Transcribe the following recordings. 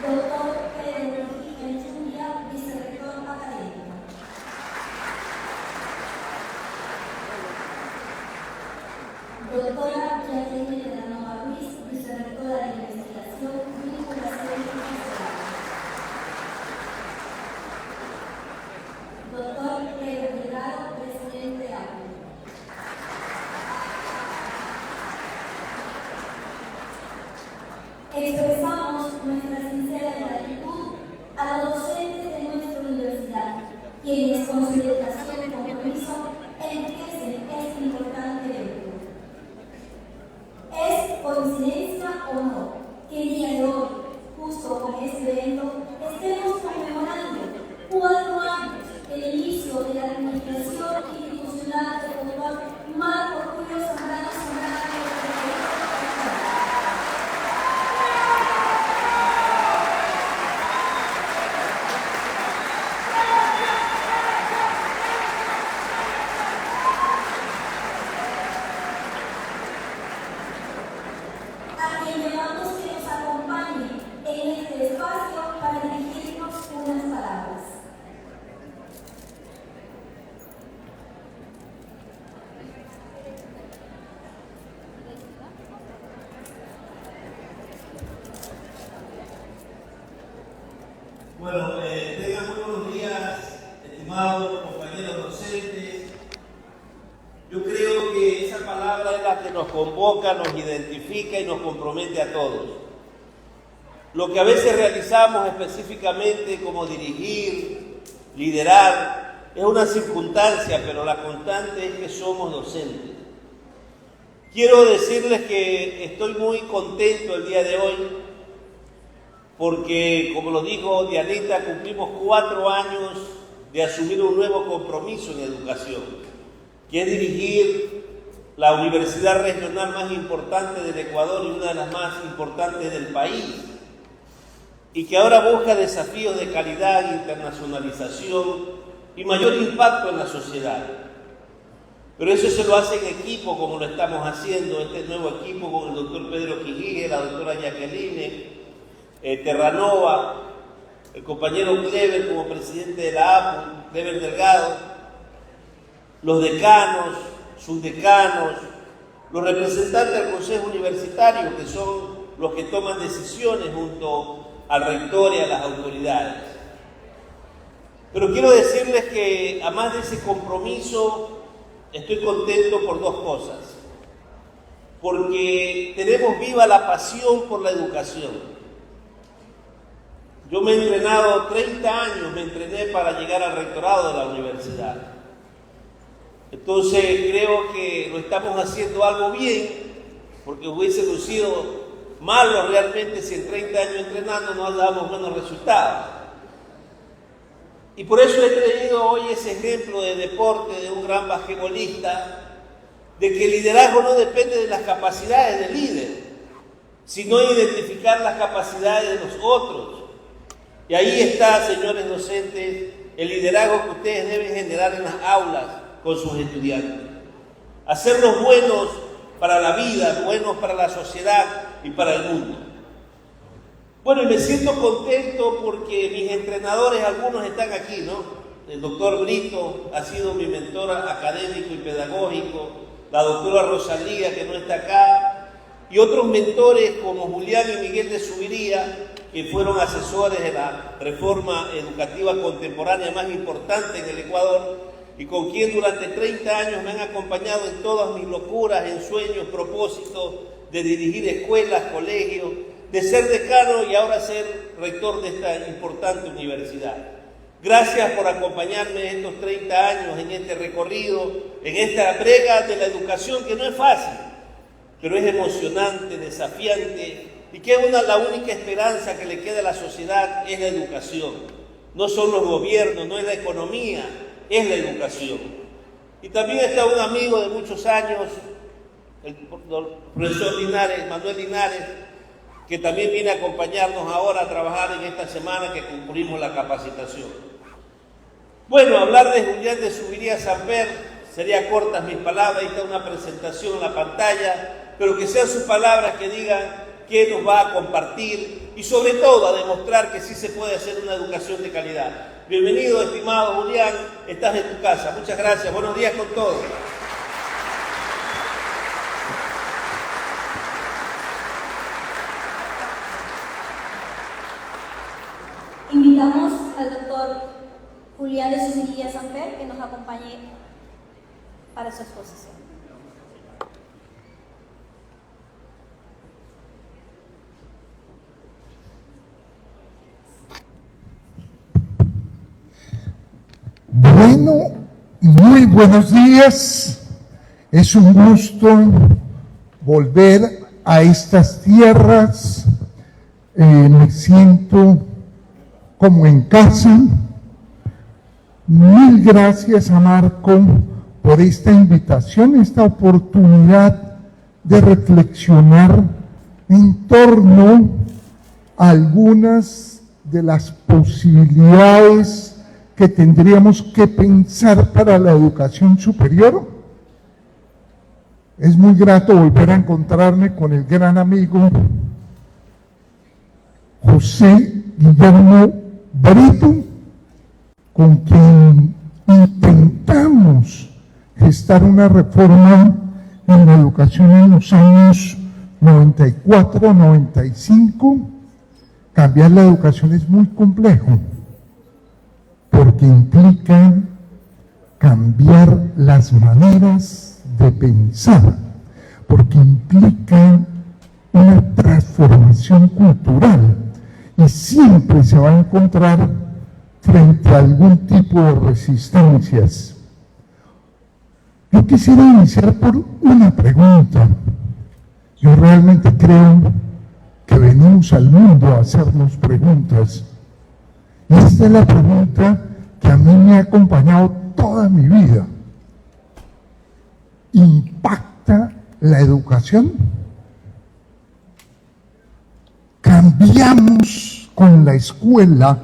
Doctor Pedro Enchumbia, vicerrector académico. Doctora Jacqueline Vilanova Ruiz, vicerrectora de Investigación, Vinculación y Social. Doctor Pedro Delgado, presidente de APU. Expresamos nuestra sincera gratitud a los docentes de nuestra universidad, quienes con su dedicación y compromiso enriquecen este importante evento. ¿Es coincidencia o no que el día de hoy, justo con este evento, estemos conmemorando 4 años del inicio de la administración institucional del doctor Marco Julio Zambrano Zambrano? A quien llamamos que nos acompañe en este espacio para dirigirnos unas palabras. Bueno, tengan muy buenos días, estimados compañeros docentes. Yo creo que esa palabra es la que nos convoca, nos identifica y nos compromete a todos. Lo que a veces realizamos específicamente como dirigir, liderar, es una circunstancia, pero la constante es que somos docentes. Quiero decirles que estoy muy contento el día de hoy porque, como lo dijo Dianita, cumplimos 4 años de asumir un nuevo compromiso en educación, que es dirigir la universidad regional más importante del Ecuador y una de las más importantes del país, y que ahora busca desafíos de calidad, internacionalización y mayor impacto en la sociedad. Pero eso se lo hace en equipo, como lo estamos haciendo, este nuevo equipo con el doctor Pedro Quijigue, la doctora Jacqueline Terranova, el compañero Clever como presidente de la APU, Clever Delgado, los decanos, subdecanos, los representantes del Consejo Universitario, que son los que toman decisiones junto al rector y a las autoridades. Pero quiero decirles que, además de ese compromiso, estoy contento por 2 cosas. Porque tenemos viva la pasión por la educación. Yo me he entrenado 30 años, me entrené para llegar al rectorado de la universidad. Entonces creo que lo estamos haciendo algo bien, porque hubiese sido malo realmente si en 30 años entrenando no damos buenos resultados. Y por eso he traído hoy ese ejemplo de deporte de un gran basquetbolista, de que el liderazgo no depende de las capacidades del líder, sino identificar las capacidades de los otros. Y ahí está, señores docentes, el liderazgo que ustedes deben generar en las aulas con sus estudiantes. Hacerlos buenos para la vida, buenos para la sociedad y para el mundo. Bueno, y me siento contento porque mis entrenadores, algunos están aquí, ¿no? El doctor Brito ha sido mi mentor académico y pedagógico, la doctora Rosalía, que no está acá, y otros mentores como Julián y Miguel de Subiría, que fueron asesores de la reforma educativa contemporánea más importante en el Ecuador y con quien durante 30 años me han acompañado en todas mis locuras, en sueños, propósitos de dirigir escuelas, colegios, de ser decano y ahora ser rector de esta importante universidad. Gracias por acompañarme en estos 30 años, en este recorrido, en esta brega de la educación que no es fácil, pero es emocionante, desafiante, y que la única esperanza que le queda a la sociedad es la educación. No son los gobiernos, no es la economía, es la educación. Y también está un amigo de muchos años, el profesor Linares, Manuel Linares, que también viene a acompañarnos ahora a trabajar en esta semana que cumplimos la capacitación. Bueno, hablar de Julián de Subiría Samper, sería cortas mis palabras, ahí está una presentación en la pantalla, pero que sean sus palabras que digan qué nos va a compartir y sobre todo a demostrar que sí se puede hacer una educación de calidad. Bienvenido, estimado Julián, estás en tu casa. Muchas gracias, buenos días con todos. Invitamos al doctor Julián de Zuminilla Sanfer que nos acompañe para su exposición. Bueno, muy buenos días. Es un gusto volver a estas tierras. Me siento como en casa. Mil gracias a Marco por esta invitación, esta oportunidad de reflexionar en torno a algunas de las posibilidades que tendríamos que pensar para la educación superior. Es muy grato volver a encontrarme con el gran amigo José Guillermo Brito, con quien intentamos gestar una reforma en la educación en los años 94, 95. Cambiar la educación es muy complejo, porque implica cambiar las maneras de pensar, porque implica una transformación cultural y siempre se va a encontrar frente a algún tipo de resistencias. Yo quisiera iniciar por una pregunta. Yo realmente creo que venimos al mundo a hacernos preguntas. Y esta es la pregunta que a mí me ha acompañado toda mi vida. ¿Impacta la educación? ¿Cambiamos con la escuela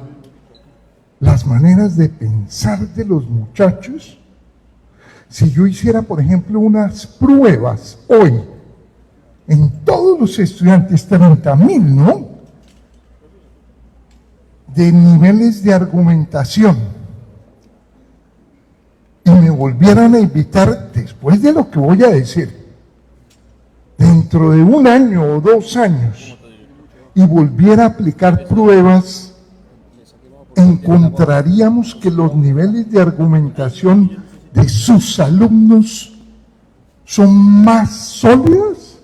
las maneras de pensar de los muchachos? Si yo hiciera, por ejemplo, unas pruebas hoy en todos los estudiantes, 30,000, ¿no?, de niveles de argumentación, y me volvieran a invitar, después de lo que voy a decir, dentro de 1 año o 2 años, y volviera a aplicar pruebas, encontraríamos que los niveles de argumentación de sus alumnos son más sólidos.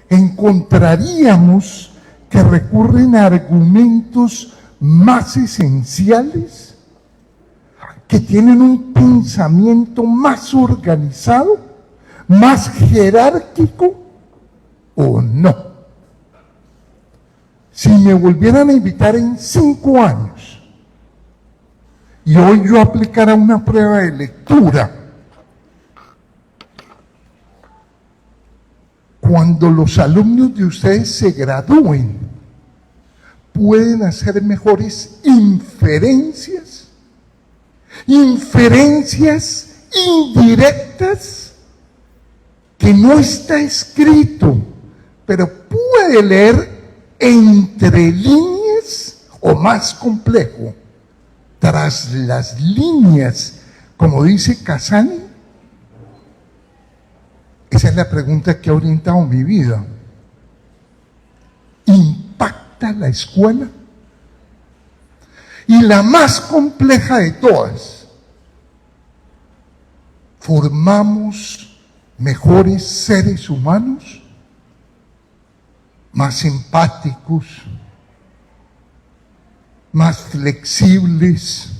Encontraríamos que recurren a argumentos más esenciales, que tienen un pensamiento más organizado, más jerárquico, ¿o no? Si me volvieran a invitar en 5 años y hoy yo aplicara una prueba de lectura, cuando los alumnos de ustedes se gradúen, pueden hacer mejores inferencias indirectas, que no está escrito, pero puede leer entre líneas, o más complejo, tras las líneas, como dice Casani. Esa es la pregunta que ha orientado mi vida. ¿Impacta la escuela? Y la más compleja de todas, ¿formamos mejores seres humanos? Más empáticos, más flexibles,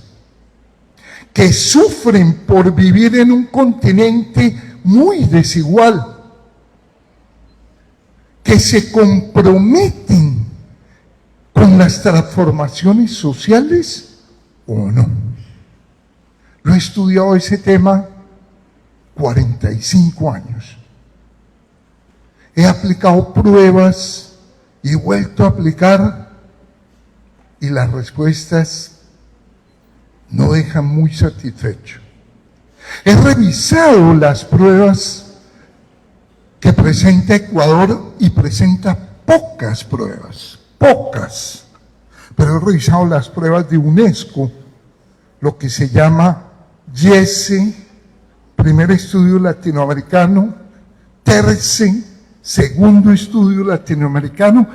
que sufren por vivir en un continente muy desigual, que se comprometen con las transformaciones sociales o no. Yo he estudiado ese tema 45 años. He aplicado pruebas y he vuelto a aplicar, y las respuestas no dejan muy satisfecho. He revisado las pruebas que presenta Ecuador y presenta pocas pruebas, pocas. Pero he revisado las pruebas de UNESCO, lo que se llama YESE, primer estudio latinoamericano, TERCE, segundo estudio latinoamericano,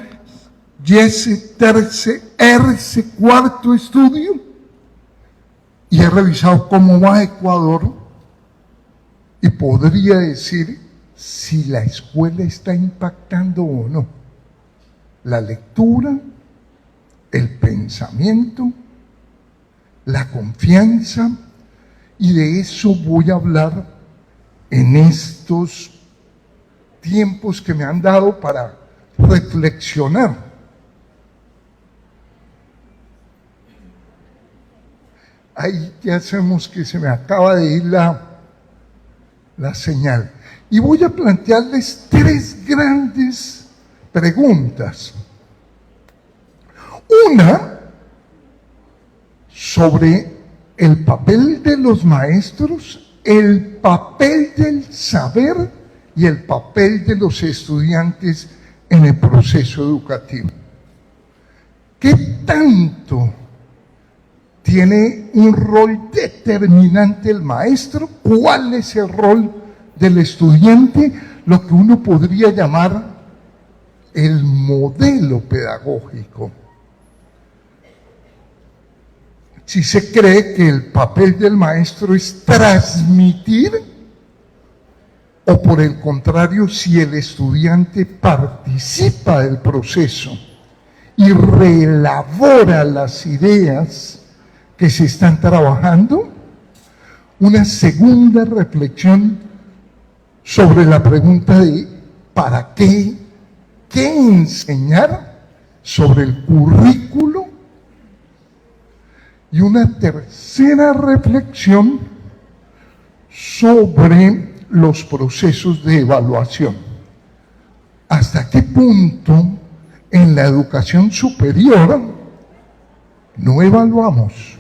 YESE, TERCE, ERCE, cuarto estudio, y he revisado cómo va Ecuador y podría decir si la escuela está impactando o no. La lectura, el pensamiento, la confianza, y de eso voy a hablar en estos tiempos que me han dado para reflexionar. Ahí ya sabemos que se me acaba de ir la señal. Y voy a plantearles tres grandes preguntas. Una, sobre el papel de los maestros, el papel del saber y el papel de los estudiantes en el proceso educativo. ¿Qué tanto tiene un rol determinante el maestro? ¿Cuál es el rol del estudiante? Lo que uno podría llamar el modelo pedagógico. Si se cree que el papel del maestro es transmitir, o por el contrario, si el estudiante participa del proceso y reelabora las ideas que se están trabajando. Una segunda reflexión sobre la pregunta de ¿para qué? ¿Qué enseñar? Sobre el currículo. Y una tercera reflexión sobre los procesos de evaluación. ¿Hasta qué punto en la educación superior no evaluamos,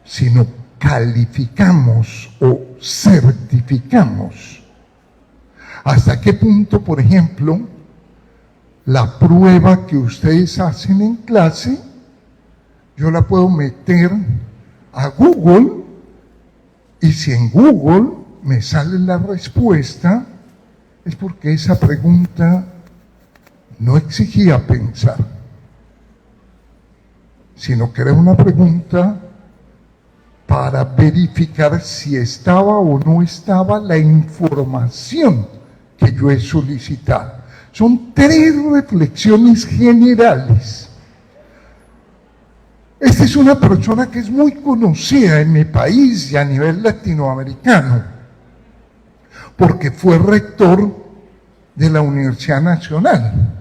sino calificamos o certificamos? ¿Hasta qué punto, por ejemplo, la prueba que ustedes hacen en clase, yo la puedo meter a Google, y si en Google me sale la respuesta, es porque esa pregunta no exigía pensar, sino que era una pregunta para verificar si estaba o no estaba la información que yo he solicitado. Son tres reflexiones generales. Esta es una persona que es muy conocida en mi país y a nivel latinoamericano, porque fue rector de la Universidad Nacional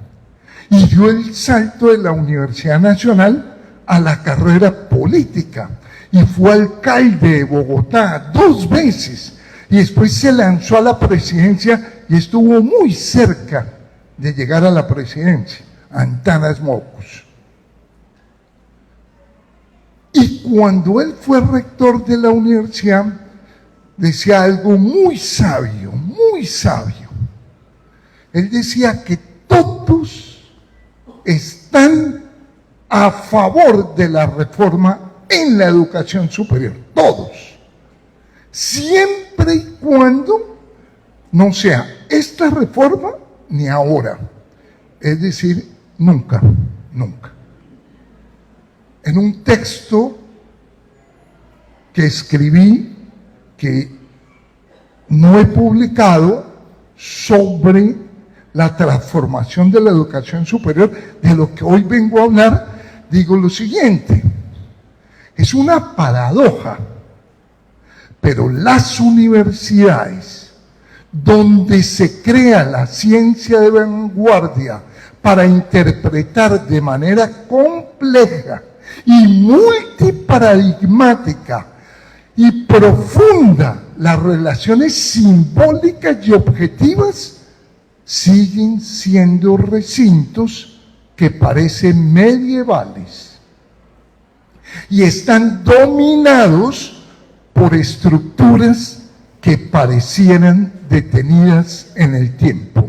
y dio el salto de la Universidad Nacional a la carrera política y fue alcalde de Bogotá 2 veces y después se lanzó a la presidencia y estuvo muy cerca de llegar a la presidencia, Antanas Mocos. Y cuando él fue rector de la universidad, decía algo muy sabio, muy sabio. Él decía que todos están a favor de la reforma en la educación superior, todos. Siempre y cuando no sea esta reforma ni ahora. Es decir, nunca, nunca. En un texto que escribí, que no he publicado, sobre la transformación de la educación superior, de lo que hoy vengo a hablar, digo lo siguiente: es una paradoja, pero las universidades donde se crea la ciencia de vanguardia para interpretar de manera compleja y multiparadigmática y profunda las relaciones simbólicas y objetivas, siguen siendo recintos que parecen medievales y están dominados por estructuras que parecieran detenidas en el tiempo.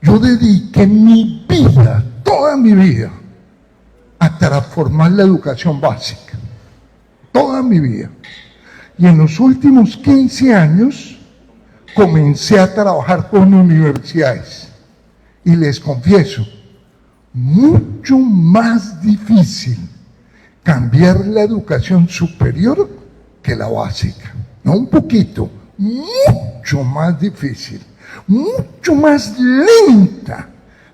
Yo dediqué mi vida, toda mi vida, a transformar la educación básica. Toda mi vida. Y en los últimos 15 años comencé a trabajar con universidades. Y les confieso, mucho más difícil cambiar la educación superior que la básica. No un poquito, mucho más difícil, mucho más lenta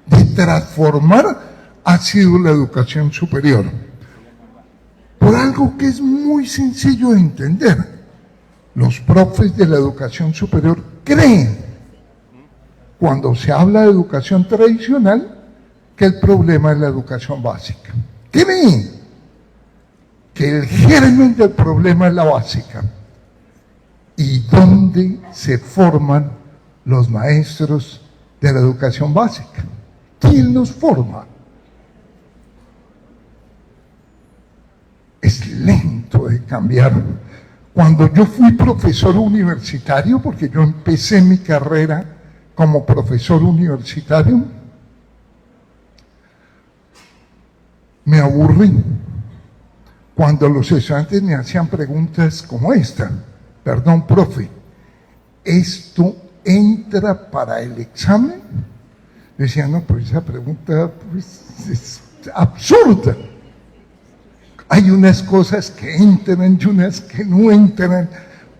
de transformar ha sido la educación superior. Por algo que es muy sencillo de entender. Los profes de la educación superior creen, cuando se habla de educación tradicional, que el problema es la educación básica. Creen que el germen del problema es la básica. ¿Y dónde se forman los maestros de la educación básica? ¿Quién los forma? Es lento de cambiar. Cuando yo fui profesor universitario, porque yo empecé mi carrera como profesor universitario, me aburrí cuando los estudiantes me hacían preguntas como esta. Perdón, profe, ¿esto entra para el examen? Decía, no, pues esa pregunta pues, es absurda. Hay unas cosas que entran y unas que no entran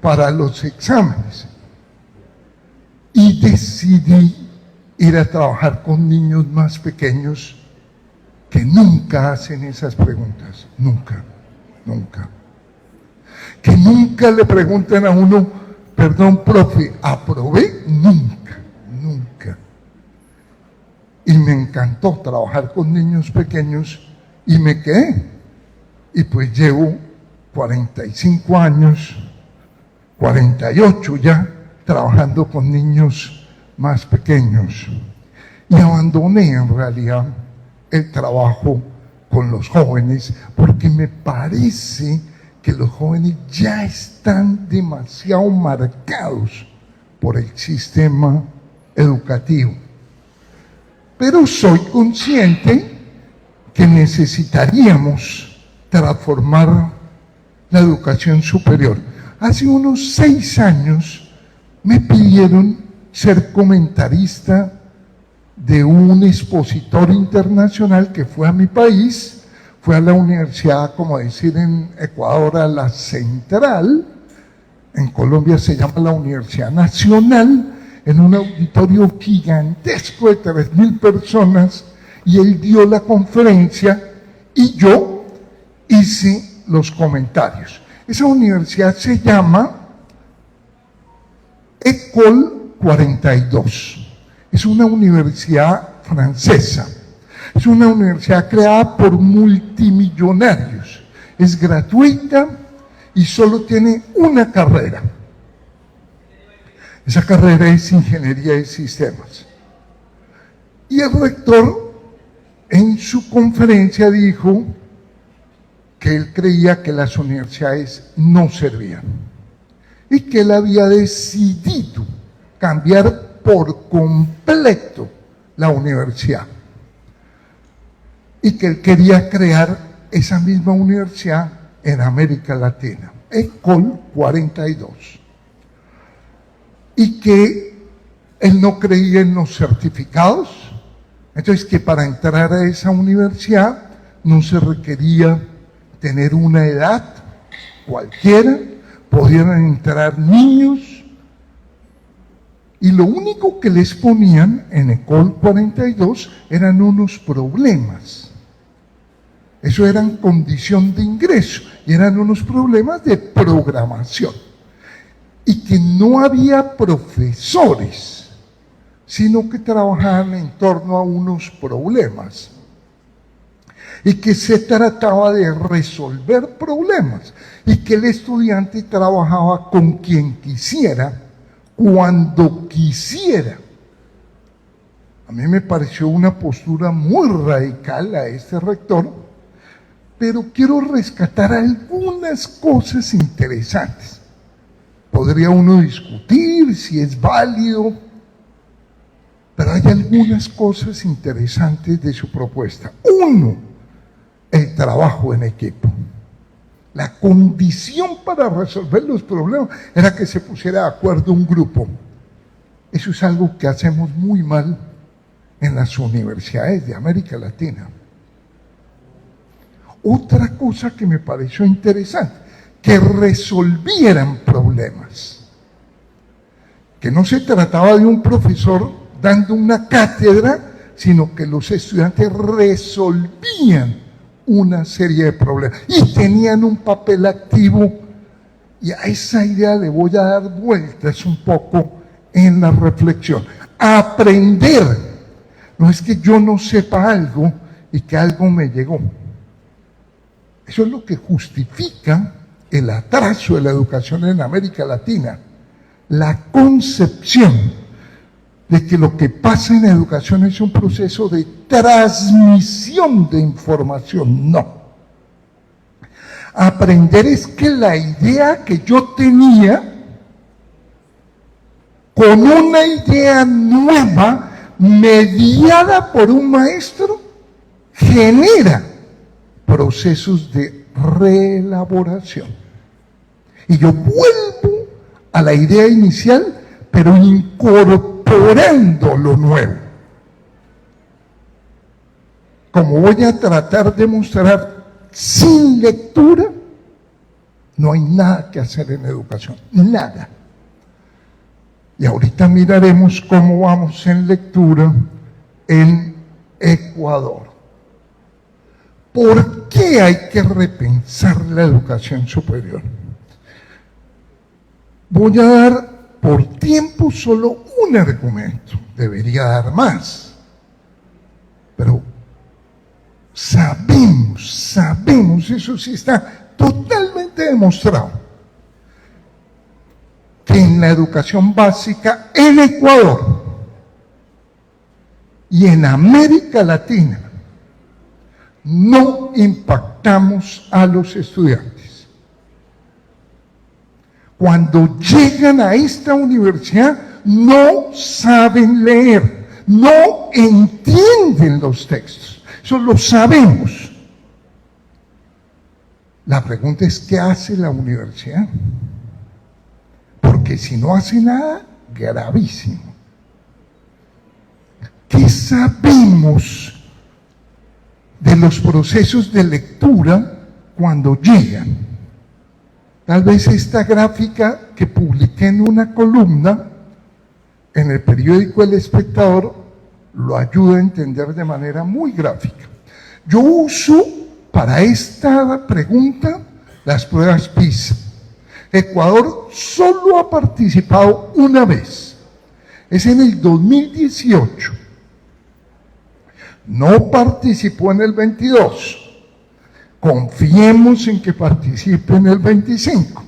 para los exámenes. Y decidí ir a trabajar con niños más pequeños que nunca hacen esas preguntas. Nunca, nunca. Que nunca le preguntan a uno, perdón, profe, ¿aprobé? Nunca, nunca. Y me encantó trabajar con niños pequeños y me quedé. Y pues llevo 45 años, 48 ya, trabajando con niños más pequeños. Y abandoné en realidad el trabajo con los jóvenes, porque me parece que los jóvenes ya están demasiado marcados por el sistema educativo. Pero soy consciente que necesitaríamos transformar la educación superior. Hace unos 6 años me pidieron ser comentarista de un expositor internacional que fue a mi país, fue a la universidad, como decir en Ecuador, a la Central, en Colombia se llama la Universidad Nacional, en un auditorio gigantesco de 3.000 personas, y él dio la conferencia y yo hice los comentarios. Esa universidad se llama École 42. Es una universidad francesa. Es una universidad creada por multimillonarios. Es gratuita y solo tiene una carrera. Esa carrera es Ingeniería de Sistemas. Y el rector en su conferencia dijo que él creía que las universidades no servían y que él había decidido cambiar por completo la universidad y que él quería crear esa misma universidad en América Latina, École 42, y que él no creía en los certificados, entonces que para entrar a esa universidad no se requería tener una edad cualquiera, podían entrar niños, y lo único que les ponían en École 42 eran unos problemas. Eso eran condición de ingreso, y eran unos problemas de programación. Y que no había profesores, sino que trabajaban en torno a unos problemas. Y que se trataba de resolver problemas, y que el estudiante trabajaba con quien quisiera, cuando quisiera. A mí me pareció una postura muy radical a este rector, pero quiero rescatar algunas cosas interesantes. Podría uno discutir si es válido, Pero hay algunas cosas interesantes de su propuesta. Uno, el trabajo en equipo. La condición para resolver los problemas era que se pusiera de acuerdo un grupo. Eso es algo que hacemos muy mal en las universidades de América Latina. Otra cosa que me pareció interesante, que resolvieran problemas. Que no se trataba de un profesor dando una cátedra, sino que los estudiantes resolvían una serie de problemas y tenían un papel activo. Y a esa idea le voy a dar vueltas un poco en la reflexión. Aprender. No es que yo no sepa algo y que algo me llegó. Eso es lo que justifica el atraso de la educación en América Latina. La concepción de que lo que pasa en educación es un proceso de transmisión de información. No. Aprender es que la idea que yo tenía, con una idea nueva, mediada por un maestro, genera procesos de reelaboración. Y yo vuelvo a la idea inicial, pero incorporando lo nuevo. Como voy a tratar de mostrar, sin lectura no hay nada que hacer en educación, nada. Y ahorita miraremos cómo vamos en lectura en Ecuador. ¿Por qué hay que repensar la educación superior? Voy a dar por tiempo solo un argumento, debería dar más, pero sabemos, eso sí está totalmente demostrado, que en la educación básica en Ecuador y en América Latina no impactamos a los estudiantes. Cuando llegan a esta universidad no saben leer, no entienden los textos, eso lo sabemos. La pregunta es, ¿qué hace la universidad? Porque si no hace nada, gravísimo. ¿Qué sabemos de los procesos de lectura cuando llegan? Tal vez esta gráfica que publiqué en una columna en el periódico El Espectador lo ayuda a entender de manera muy gráfica. Yo uso para esta pregunta las pruebas PISA. Ecuador solo ha participado una vez, es en el 2018. No participó en el 22. Confiemos en que participe en el 25.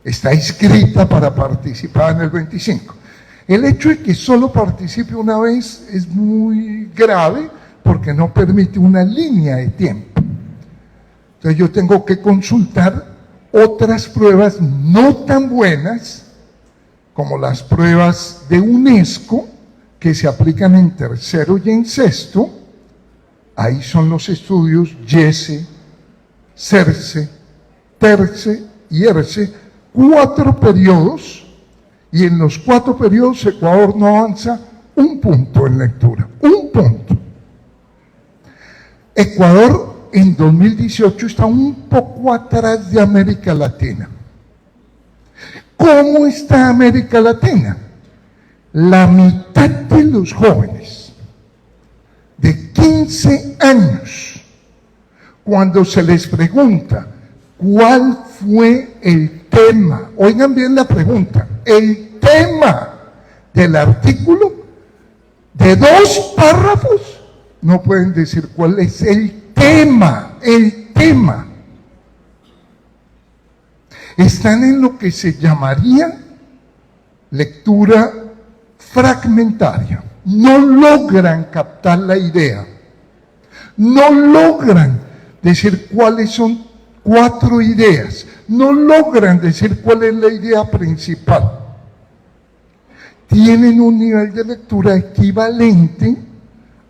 Está inscrita para participar en el 25. El hecho de que solo participe una vez es muy grave porque no permite una línea de tiempo. Entonces yo tengo que consultar otras pruebas no tan buenas como las pruebas de UNESCO que se aplican en tercero y en sexto. Ahí son los estudios YESE, CERCE, TERCE y ERCE, 4 periodos, y en los 4 periodos Ecuador no avanza un punto en lectura, un punto. Ecuador en 2018 está un poco atrás de América Latina. ¿Cómo está América Latina? La mitad de los jóvenes de 15 años, cuando se les pregunta cuál fue el tema, oigan bien la pregunta, el tema del artículo, de 2 párrafos, no pueden decir cuál es el tema, Están en lo que se llamaría lectura fragmentaria. No logran captar la idea. No logran decir cuáles son 4 ideas. No logran decir cuál es la idea principal. tienen un nivel de lectura equivalente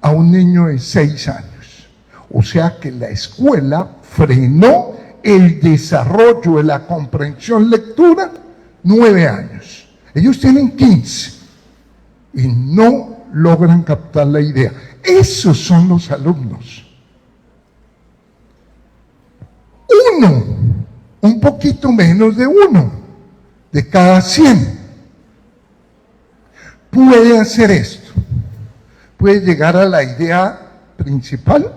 a un niño de 6 años. O sea que la escuela frenó el desarrollo de la comprensión lectura 9 años. Ellos tienen 15 y no logran captar la idea. Esos son los alumnos. Uno, un poquito menos de 1 de cada 100 puede hacer esto. Puede llegar a la idea principal,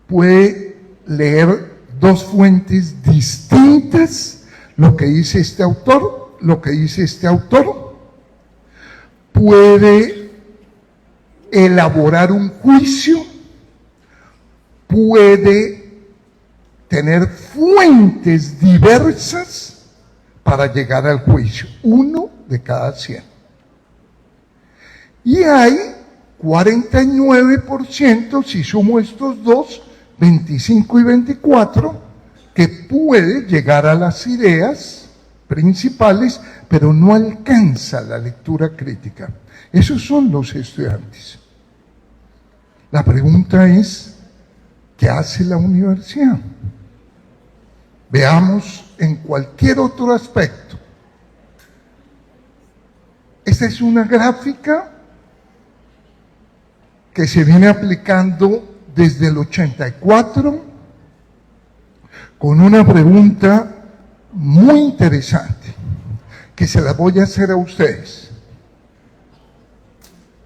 puede leer 2 fuentes distintas, lo que dice este autor, lo que dice este autor, puede elaborar un juicio, puede tener fuentes diversas para llegar al juicio, 1 de cada 100. Y hay 49%, si sumo estos dos, 25 y 24, que puede llegar a las ideas principales, pero no alcanza la lectura crítica. Esos son los estudiantes. La pregunta es, ¿qué hace la universidad? Veamos en cualquier otro aspecto. Esta es una gráfica que se viene aplicando desde el 84 con una pregunta muy interesante que se la voy a hacer a ustedes.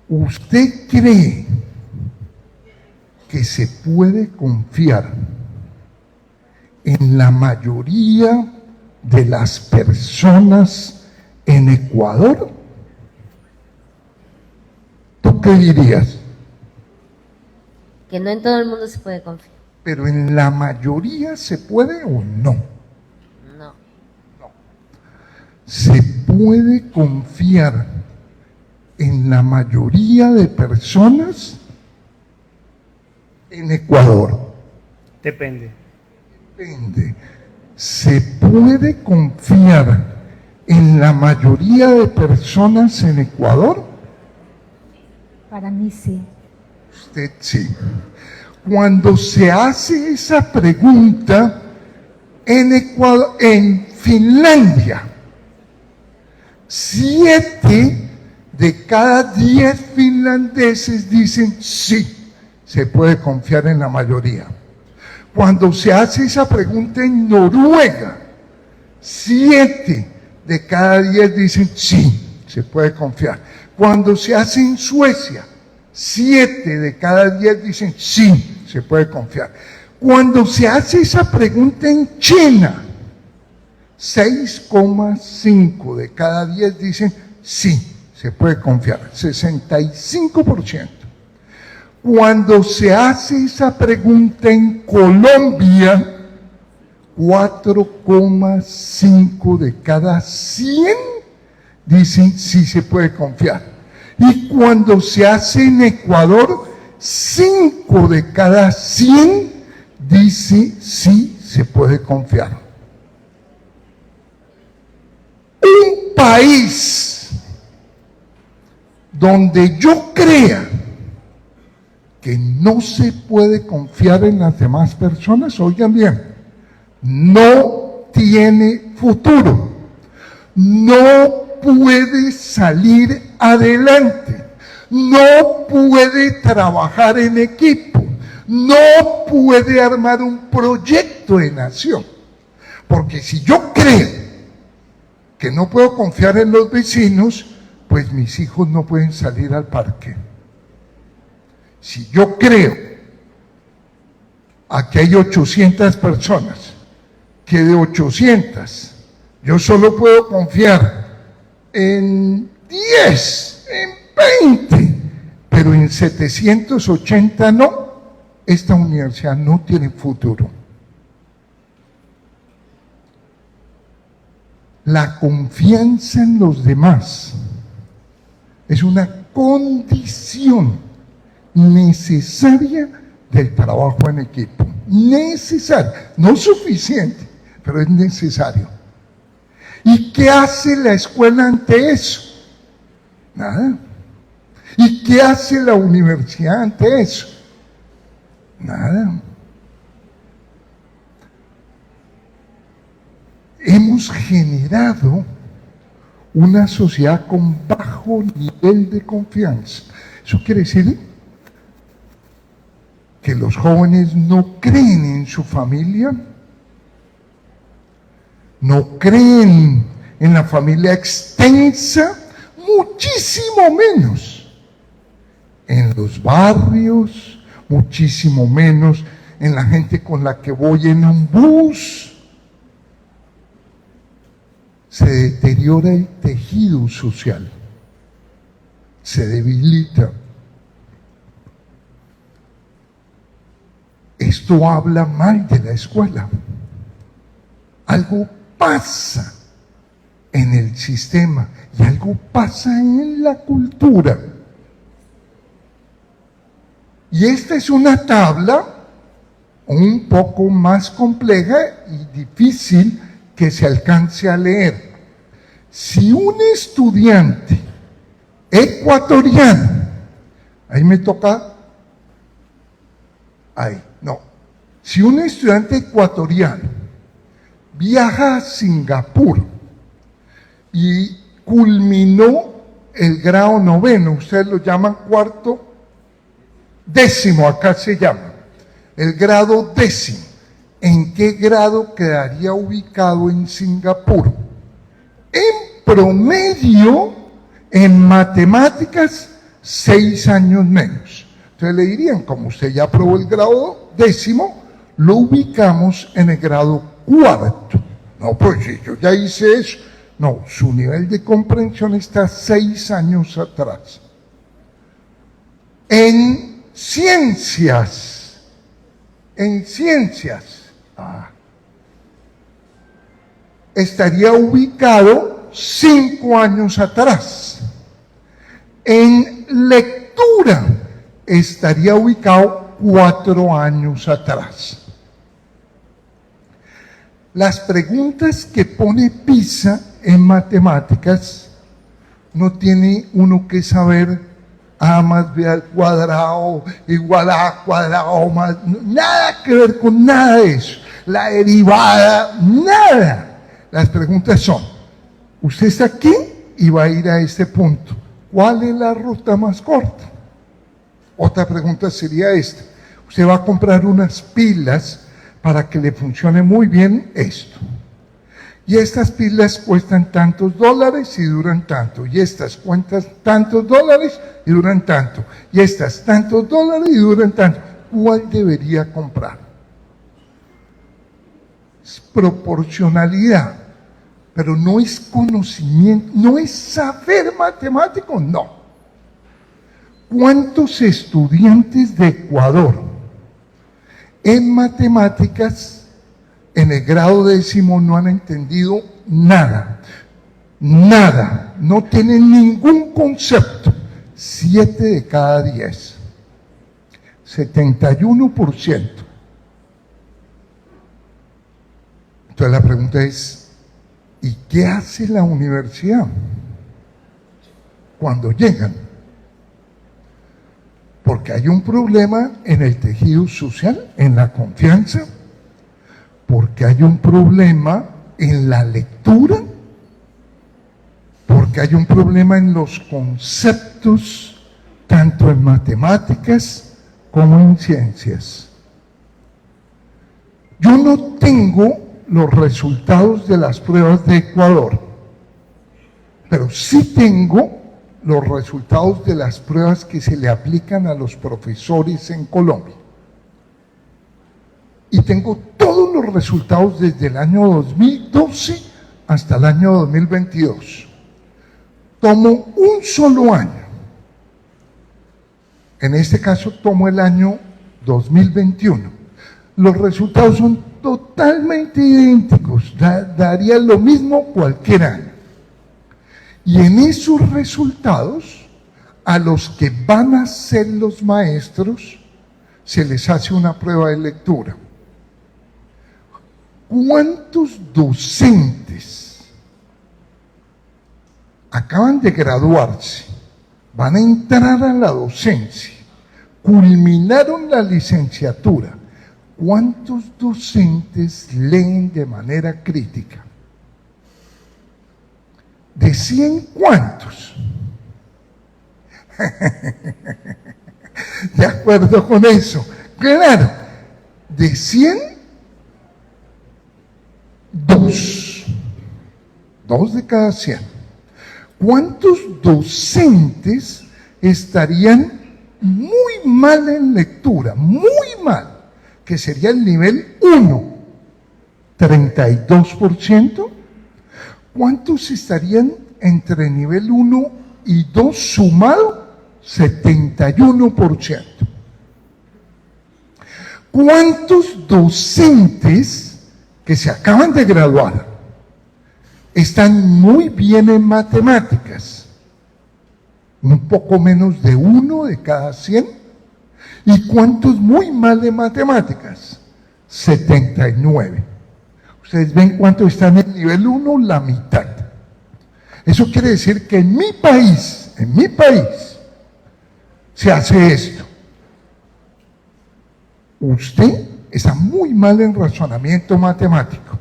¿Usted cree que se puede confiar en la mayoría de las personas en Ecuador? ¿Tú qué dirías? Que no en todo el mundo se puede confiar. ¿Pero en la mayoría se puede o no? No. ¿Se puede confiar en la mayoría de personas en Ecuador? Depende. Depende. ¿Se puede confiar en la mayoría de personas en Ecuador? Para mí sí. Usted sí. Cuando se hace esa pregunta en Ecuador, en Finlandia, 7 de cada 10 finlandeses dicen sí, se puede confiar en la mayoría. Cuando se hace esa pregunta en Noruega, 7 de cada 10 dicen sí, se puede confiar. Cuando se hace en Suecia, 7 de cada 10 dicen sí, se puede confiar. Cuando se hace esa pregunta en China, 6,5 de cada 10 dicen sí, se puede confiar, 65%. Cuando se hace esa pregunta en Colombia, 4,5 de cada 100 dicen sí se puede confiar. Y cuando se hace en Ecuador, 5 de cada 100 dice sí se puede confiar. Un país donde yo crea que no se puede confiar en las demás personas, oigan bien, no tiene futuro, no puede salir adelante, no puede trabajar en equipo, no puede armar un proyecto de nación. Porque si yo creo que no puedo confiar en los vecinos, pues mis hijos no pueden salir al parque. Si yo creo aquí hay 800 personas, que de 800 yo solo puedo confiar en 10, en 20, pero en 780 no, esta universidad no tiene futuro. La confianza en los demás es una condición necesaria del trabajo en equipo. Necesaria, no suficiente, pero es necesario. ¿Y qué hace la escuela ante eso? Nada. ¿Y qué hace la universidad ante eso? Nada. Hemos generado una sociedad con bajo nivel de confianza. Eso quiere decir que los jóvenes no creen en su familia, no creen en la familia extensa, muchísimo menos en los barrios, muchísimo menos en la gente con la que voy en un bus. Se deteriora el tejido social, se debilita. Esto habla mal de la escuela. Algo pasa en el sistema y algo pasa en la cultura. Y esta es una tabla un poco más compleja y difícil que se alcance a leer. Si un estudiante ecuatoriano, ahí me toca, si un estudiante ecuatoriano viaja a Singapur y culminó el grado noveno, ustedes lo llaman cuarto, décimo, acá se llama, el grado décimo, ¿en qué grado quedaría ubicado en Singapur? En promedio, en matemáticas, 6 años menos. Entonces le dirían, como usted ya aprobó el grado décimo, lo ubicamos en el grado cuarto. No, pues si yo ya hice eso. No, su nivel de comprensión está 6 años atrás. En ciencias, estaría ubicado 5 años atrás. En lectura estaría ubicado 4 años atrás. Las preguntas que pone PISA en matemáticas no tiene uno que saber A más B al cuadrado igual a A cuadrado más, nada que ver con nada de eso. La derivada, nada. Las preguntas son, usted está aquí y va a ir a este punto. ¿Cuál es la ruta más corta? Otra pregunta sería esta. Usted va a comprar unas pilas para que le funcione muy bien esto. Y estas pilas cuestan tantos dólares y duran tanto. Y estas cuestan tantos dólares y duran tanto. Y estas tantos dólares y duran tanto. ¿Cuál debería comprar? Es proporcionalidad. Pero no es conocimiento, no es saber matemático, no. ¿Cuántos estudiantes de Ecuador en matemáticas en el grado décimo no han entendido nada? Nada, no tienen ningún concepto. 7 de cada 10. 71%. Entonces la pregunta es, ¿y qué hace la universidad cuando llegan? Porque hay un problema en el tejido social, en la confianza, porque hay un problema en la lectura, porque hay un problema en los conceptos, tanto en matemáticas como en ciencias. Yo no tengo los resultados de las pruebas de Ecuador, pero sí tengo los resultados de las pruebas que se le aplican a los profesores en Colombia. Y tengo todos los resultados desde el año 2012 hasta el año 2022. Tomo un solo año. En este caso tomo el año 2021. Los resultados son totalmente idénticos, daría lo mismo cualquier año. Y en esos resultados, a los que van a ser los maestros, se les hace una prueba de lectura. ¿Cuántos docentes acaban de graduarse van a entrar a la docencia, culminaron la licenciatura. ¿Cuántos docentes leen de manera crítica? ¿De 100 cuántos? De acuerdo con eso. Claro, de 100, 2. 2 de cada 100. ¿Cuántos docentes estarían muy mal en lectura? Muy mal. Que sería el nivel 1, 32%. ¿Cuántos estarían entre nivel 1 y 2 sumado? 71%. ¿Cuántos docentes que se acaban de graduar están muy bien en matemáticas? Un poco menos de 1 de cada 100. ¿Y cuántos muy mal en matemáticas? 79. Ustedes ven cuánto están en el nivel 1, la mitad. Eso quiere decir que en mi país, se hace esto. Usted está muy mal en razonamiento matemático,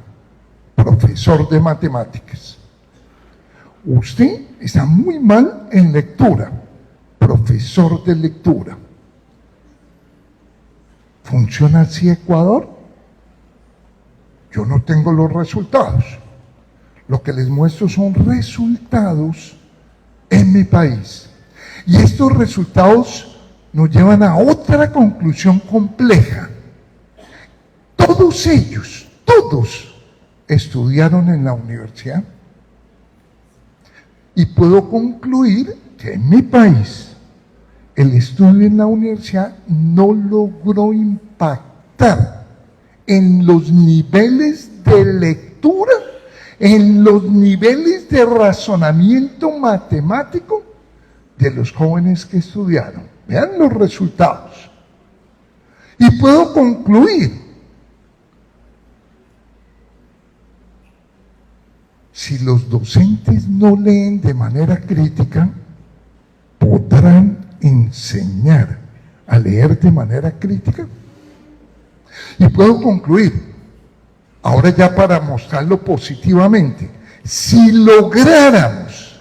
profesor de matemáticas. Usted está muy mal en lectura, profesor de lectura. ¿Funciona así Ecuador? Yo no tengo los resultados. Lo que les muestro son resultados en mi país. Y estos resultados nos llevan a otra conclusión compleja. Todos ellos, todos, estudiaron en la universidad. Y puedo concluir que en mi país el estudio en la universidad no logró impactar en los niveles de lectura, en los niveles de razonamiento matemático de los jóvenes que estudiaron. Vean los resultados. Y puedo concluir, si los docentes no leen de manera crítica, podrán enseñar a leer de manera crítica. Y puedo concluir, ahora ya para mostrarlo positivamente, si lográramos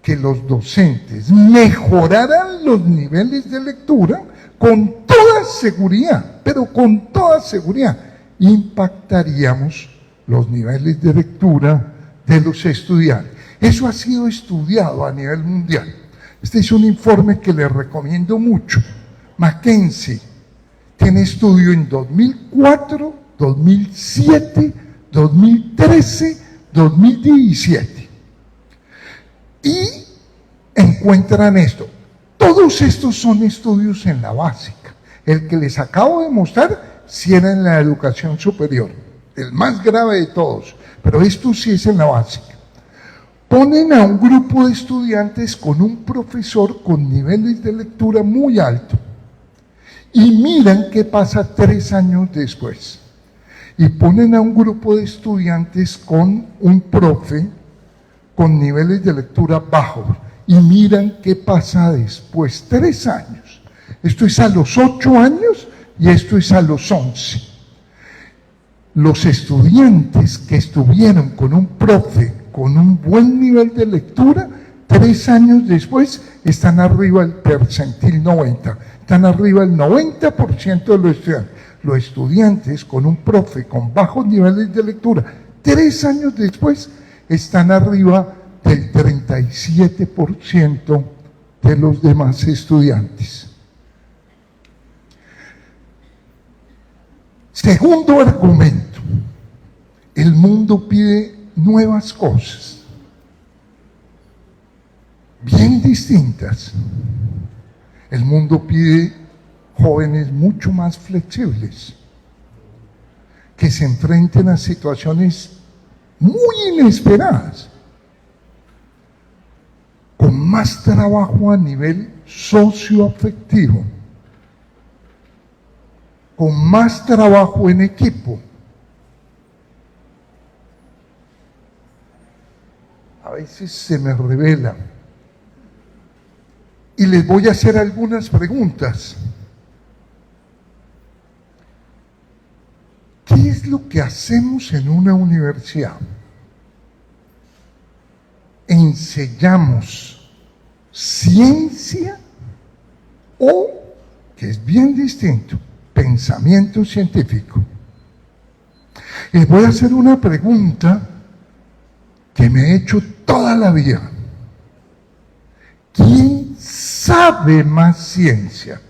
que los docentes mejoraran los niveles de lectura, con toda seguridad, pero con toda seguridad, impactaríamos los niveles de lectura de los estudiantes. Eso ha sido estudiado a nivel mundial. Este es un informe que les recomiendo mucho. McKinsey tiene estudio en 2004, 2007, 2013, 2017. Y encuentran esto. Todos estos son estudios en la básica. El que les acabo de mostrar, sí era en la educación superior. El más grave de todos. Pero esto sí es en la básica. Ponen a un grupo de estudiantes con un profesor con niveles de lectura muy altos y miran qué pasa 3 años después. Y ponen a un grupo de estudiantes con un profe con niveles de lectura bajos y miran qué pasa después, 3 años. Esto es a los 8 años y esto es a los 11. Los estudiantes que estuvieron con un profe con un buen nivel de lectura, 3 años después están arriba del percentil 90, están arriba del 90% de los estudiantes. Los estudiantes con un profe con bajos niveles de lectura, 3 años después están arriba del 37% de los demás estudiantes. Segundo argumento, el mundo pide nuevas cosas, bien distintas. El mundo pide jóvenes mucho más flexibles, que se enfrenten a situaciones muy inesperadas, con más trabajo a nivel socioafectivo, con más trabajo en equipo. A veces se me revela y les voy a hacer algunas preguntas. ¿Qué es lo que hacemos en una universidad? ¿Enseñamos ciencia o, que es bien distinto, pensamiento científico? Les voy a hacer una pregunta que me he hecho toda la vida. ¿Quién sabe más ciencia?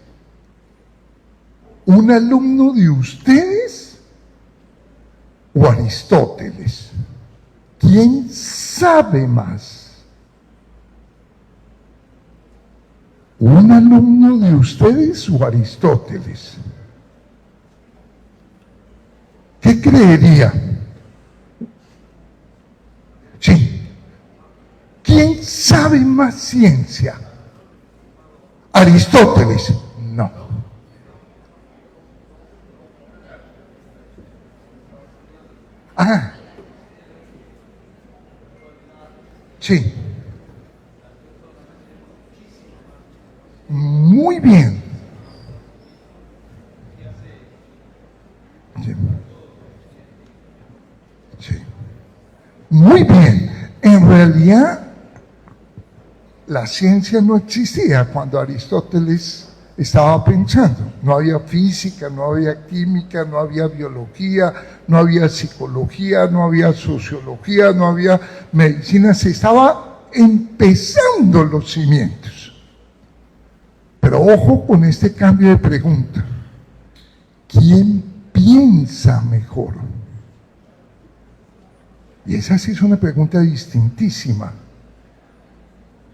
¿Un alumno de ustedes o Aristóteles? ¿Quién sabe más? ¿Un alumno de ustedes o Aristóteles? ¿Qué creería? Sí. ¿Quién sabe más ciencia? ¿Aristóteles? No. Ah. Sí. Muy bien. Sí. Sí. Muy bien. En realidad, la ciencia no existía cuando Aristóteles estaba pensando. No había física, no había química, no había biología, no había psicología, no había sociología, no había medicina. Se estaba empezando los cimientos. Pero ojo con este cambio de pregunta. ¿Quién piensa mejor? Y esa sí es una pregunta distintísima.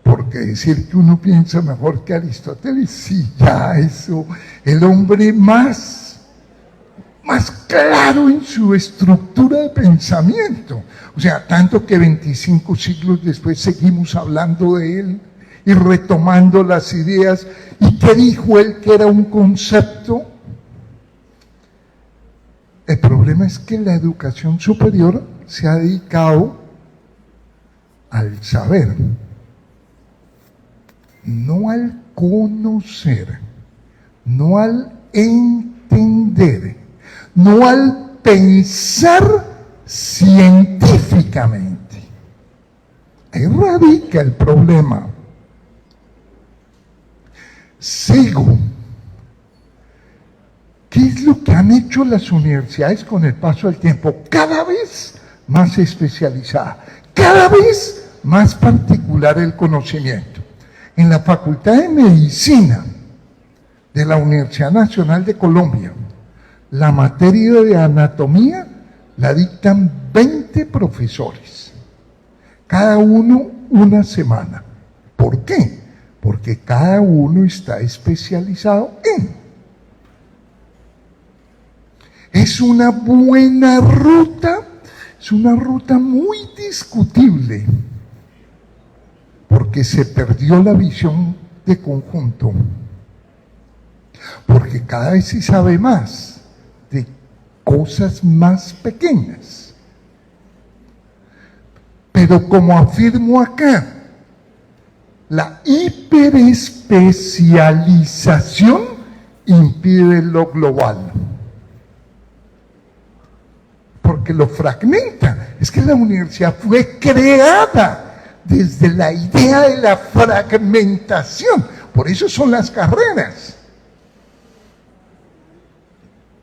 Porque decir que uno piensa mejor que Aristóteles, sí, ya eso, el hombre más claro en su estructura de pensamiento. O sea, tanto que 25 siglos después seguimos hablando de él y retomando las ideas. ¿Y qué dijo él que era un concepto? El problema es que la educación superior se ha dedicado al saber, no al conocer, no al entender, no al pensar científicamente. Ahí radica el problema. Sigo. ¿Qué es lo que han hecho las universidades con el paso del tiempo? Cada vez más especializada, cada vez más particular el conocimiento. En la Facultad de Medicina de la Universidad Nacional de Colombia, la materia de anatomía la dictan 20 profesores, cada uno una semana. ¿Por qué? Porque cada uno está especializado en. Es una buena ruta, es una ruta muy discutible, porque se perdió la visión de conjunto, porque cada vez se sabe más de cosas más pequeñas. Pero como afirmo acá, la hiperespecialización impide lo global, porque lo fragmenta. Es que la universidad fue creada desde la idea de la fragmentación. Por eso son las carreras.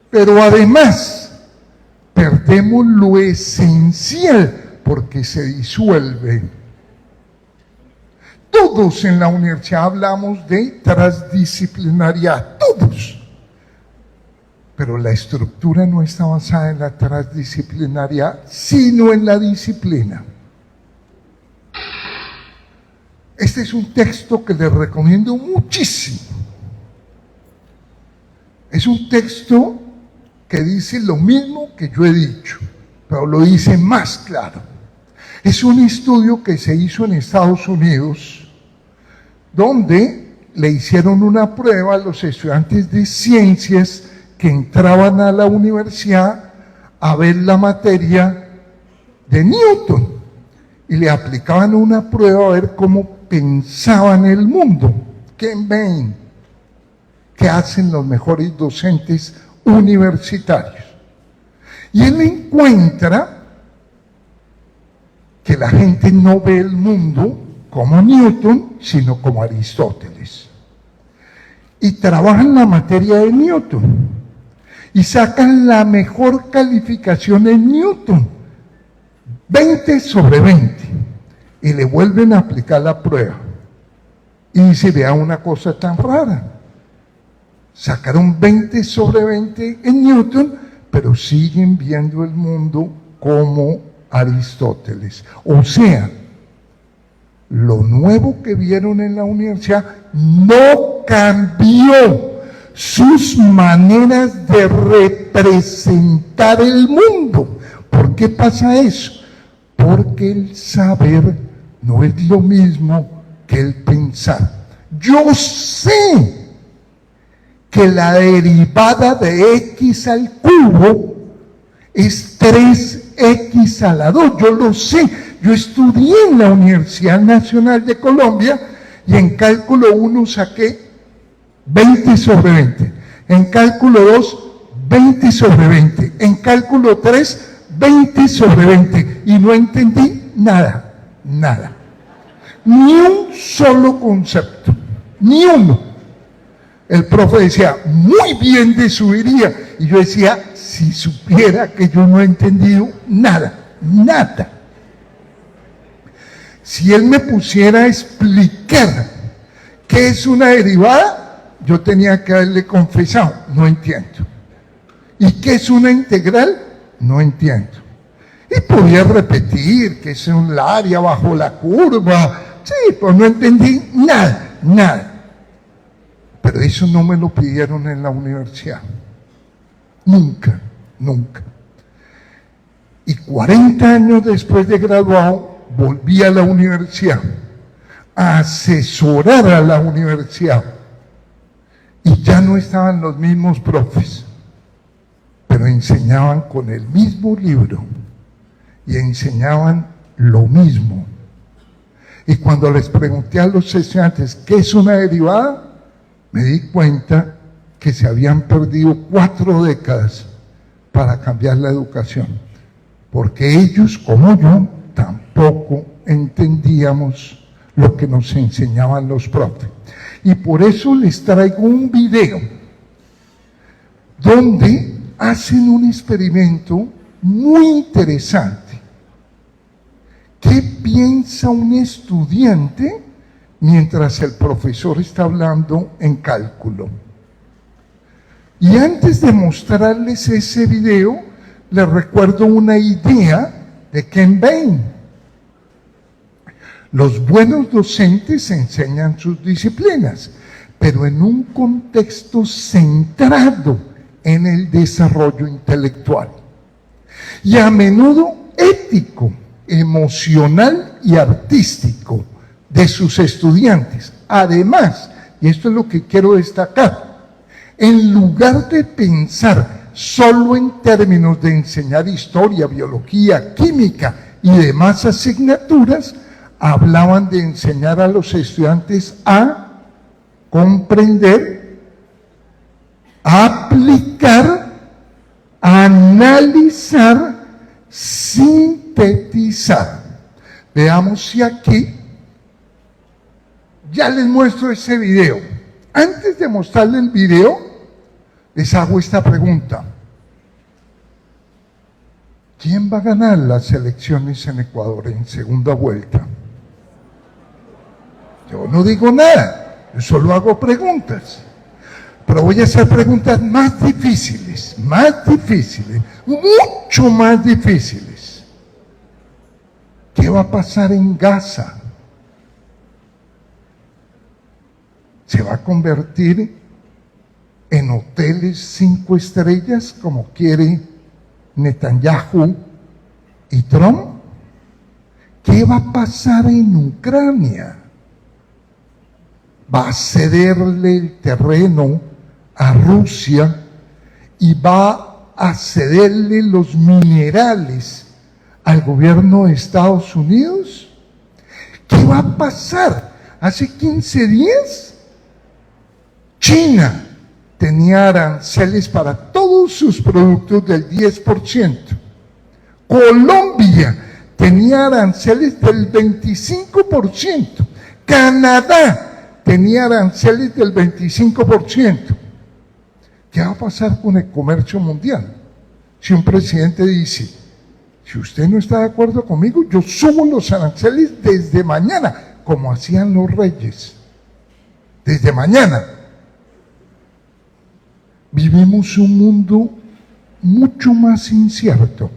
Pero además, perdemos lo esencial porque se disuelve. Todos en la universidad hablamos de transdisciplinariedad, todos. Pero la estructura no está basada en la transdisciplinariedad, sino en la disciplina. Este es un texto que les recomiendo muchísimo. Es un texto que dice lo mismo que yo he dicho, pero lo dice más claro. Es un estudio que se hizo en Estados Unidos, donde le hicieron una prueba a los estudiantes de ciencias que entraban a la universidad a ver la materia de Newton y le aplicaban una prueba a ver cómo pensaban el mundo, Ken Bain, que hacen los mejores docentes universitarios. Y él encuentra que la gente no ve el mundo como Newton, sino como Aristóteles. Y trabajan la materia de Newton. Y sacan la mejor calificación en Newton, 20 sobre 20. Y le vuelven a aplicar la prueba. Y se vea una cosa tan rara. Sacaron 20 sobre 20 en Newton, pero siguen viendo el mundo como Aristóteles. O sea, lo nuevo que vieron en la universidad no cambió sus maneras de representar el mundo. ¿Por qué pasa eso? Porque el saber no es lo mismo que el pensar. Yo sé que la derivada de x al cubo es 3x a la 2. Yo lo sé. Yo estudié en la Universidad Nacional de Colombia y en cálculo 1 saqué 20 sobre 20. En cálculo 2, 20 sobre 20. En cálculo 3, 20 sobre 20. Y no entendí nada, nada. Ni un solo concepto, ni uno. El profe decía, muy bien de su iría. Y yo decía, si supiera que yo no he entendido nada, nada. Si él me pusiera a explicar qué es una derivada, yo tenía que haberle confesado, no entiendo. ¿Y qué es una integral? No entiendo. Y podía repetir que es un área bajo la curva. Sí, pues no entendí nada, nada. Pero eso no me lo pidieron en la universidad. Nunca, nunca. Y 40 años después de graduado, volví a la universidad, a asesorar a la universidad. Y ya no estaban los mismos profes, pero enseñaban con el mismo libro y enseñaban lo mismo. Y cuando les pregunté a los estudiantes qué es una derivada, me di cuenta que se habían perdido 4 décadas para cambiar la educación, porque ellos, como yo, tampoco entendíamos lo que nos enseñaban los profes. Y por eso les traigo un video donde hacen un experimento muy interesante. ¿Qué piensa un estudiante mientras el profesor está hablando en cálculo? Y antes de mostrarles ese video, les recuerdo una idea de Ken Bain. Los buenos docentes enseñan sus disciplinas, pero en un contexto centrado en el desarrollo intelectual. Y a menudo ético, emocional y artístico de sus estudiantes. Además, y esto es lo que quiero destacar, en lugar de pensar solo en términos de enseñar historia, biología, química y demás asignaturas, hablaban de enseñar a los estudiantes a comprender, a aplicar, a analizar, sintetizar. Veamos si aquí ya les muestro ese video. Antes de mostrarles el video, les hago esta pregunta. ¿Quién va a ganar las elecciones en Ecuador en segunda vuelta? Yo no digo nada, yo solo hago preguntas. Pero voy a hacer preguntas más difíciles, mucho más difíciles. ¿Qué va a pasar en Gaza? ¿Se va a convertir en hoteles 5 estrellas como quiere Netanyahu y Trump? ¿Qué va a pasar en Ucrania? ¿Va a cederle el terreno a Rusia y va a cederle los minerales al gobierno de Estados Unidos? ¿Qué va a pasar? Hace 15 días China tenía aranceles para todos sus productos del 10%. Colombia tenía aranceles del 25%. Canadá tenía aranceles del 25%. ¿Qué va a pasar con el comercio mundial? Si un presidente dice, si usted no está de acuerdo conmigo, yo subo los aranceles desde mañana, como hacían los reyes. Desde mañana. Vivimos un mundo mucho más incierto.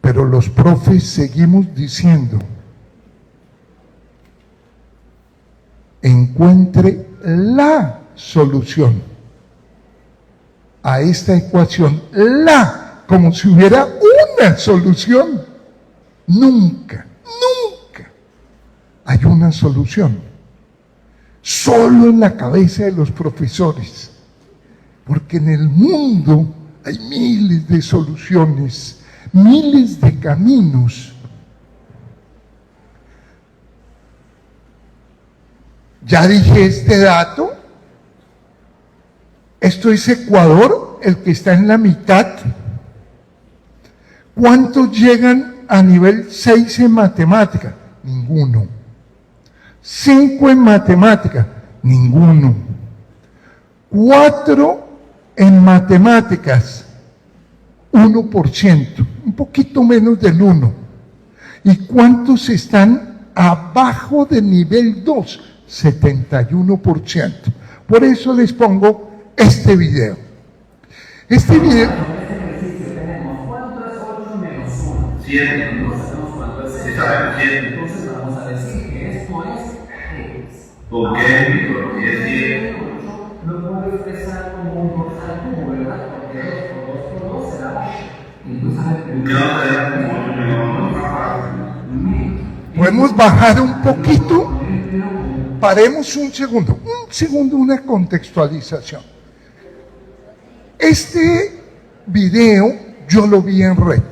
Pero los profes seguimos diciendo, encuentre la solución a esta ecuación, como si hubiera una solución. Nunca hay una solución. Solo en la cabeza de los profesores, porque en el mundo hay miles de soluciones, miles de caminos. Ya dije este dato. Esto es Ecuador, el que está en la mitad. ¿Cuántos llegan a nivel 6 en matemática? Ninguno. 5 en matemática, ninguno. 4 en matemáticas, 1%, un poquito menos del 1. ¿Y cuántos están abajo del nivel 2? 71%. Por eso les pongo este video. Este video... ¿Cuánto es 8 menos 1? 7. No sabemos cuánto es 7. Entonces vamos a decir que esto es X. ¿Por qué? Porque es 7. Lo puedo expresar como un dorsal cubo, ¿verdad? Porque 2 por 2 será 8. Podemos bajar un poquito. Paremos un segundo, una contextualización. Este video yo lo vi en red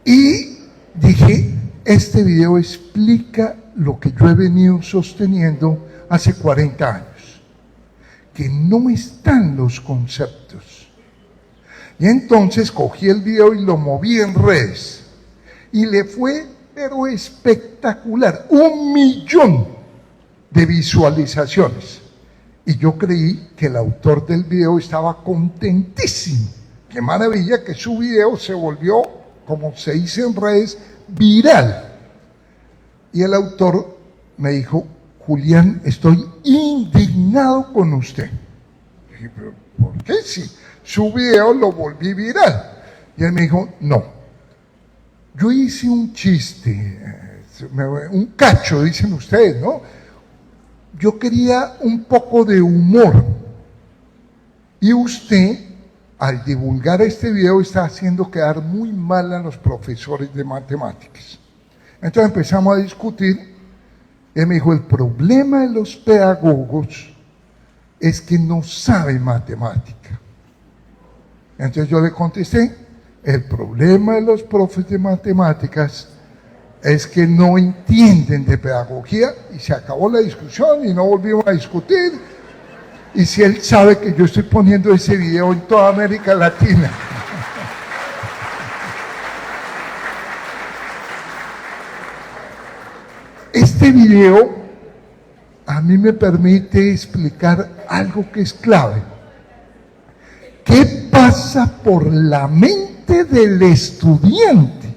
y dije, este video explica lo que yo he venido sosteniendo hace 40 años, que no están los conceptos. Y entonces cogí el video y lo moví en redes y le fue, pero espectacular, 1 millón de visualizaciones. Y yo creí que el autor del video estaba contentísimo. Qué maravilla que su video se volvió, como se dice en redes, viral. Y el autor me dijo, Julián, estoy indignado con usted. Y dije, ¿pero por qué? Si su video lo volví viral. Y él me dijo, no. Yo hice un chiste, un cacho, dicen ustedes, ¿no? Yo quería un poco de humor. Y usted, al divulgar este video, está haciendo quedar muy mal a los profesores de matemáticas. Entonces empezamos a discutir. Él me dijo, el problema de los pedagogos es que no saben matemática. Entonces yo le contesté, el problema de los profes de matemáticas es que no entienden de pedagogía, y se acabó la discusión y no volvimos a discutir. Y si él sabe que yo estoy poniendo ese video en toda América Latina. Este video a mí me permite explicar algo que es clave. ¿Qué pasa por la mente del estudiante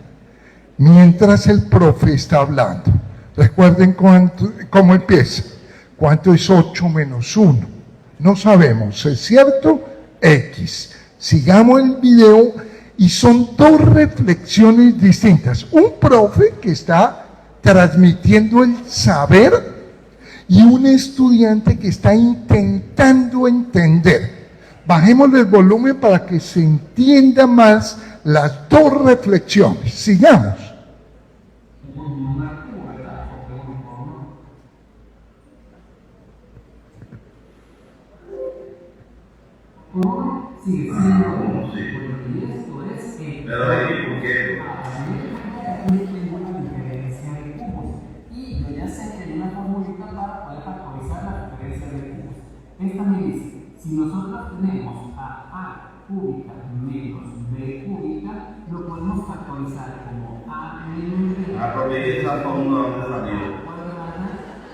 mientras el profe está hablando? Recuerden cómo empieza. ¿Cuánto es 8 menos 1? No sabemos, ¿es cierto? X. Sigamos el video y son 2 reflexiones distintas. Un profe que está transmitiendo el saber y un estudiante que está intentando entender. Bajémosle el volumen para que se entienda más las 2 reflexiones. Sigamos. Sigue siendo y esto es que pero ahí ¿por qué? No tengo una diferencia de cubos y yo ya sé que hay una formulita para poder factorizar la referencia de cubos. Esta me dice, si nosotros tenemos a cúbica menos b cúbica, lo podemos factorizar como a menos b cuadrada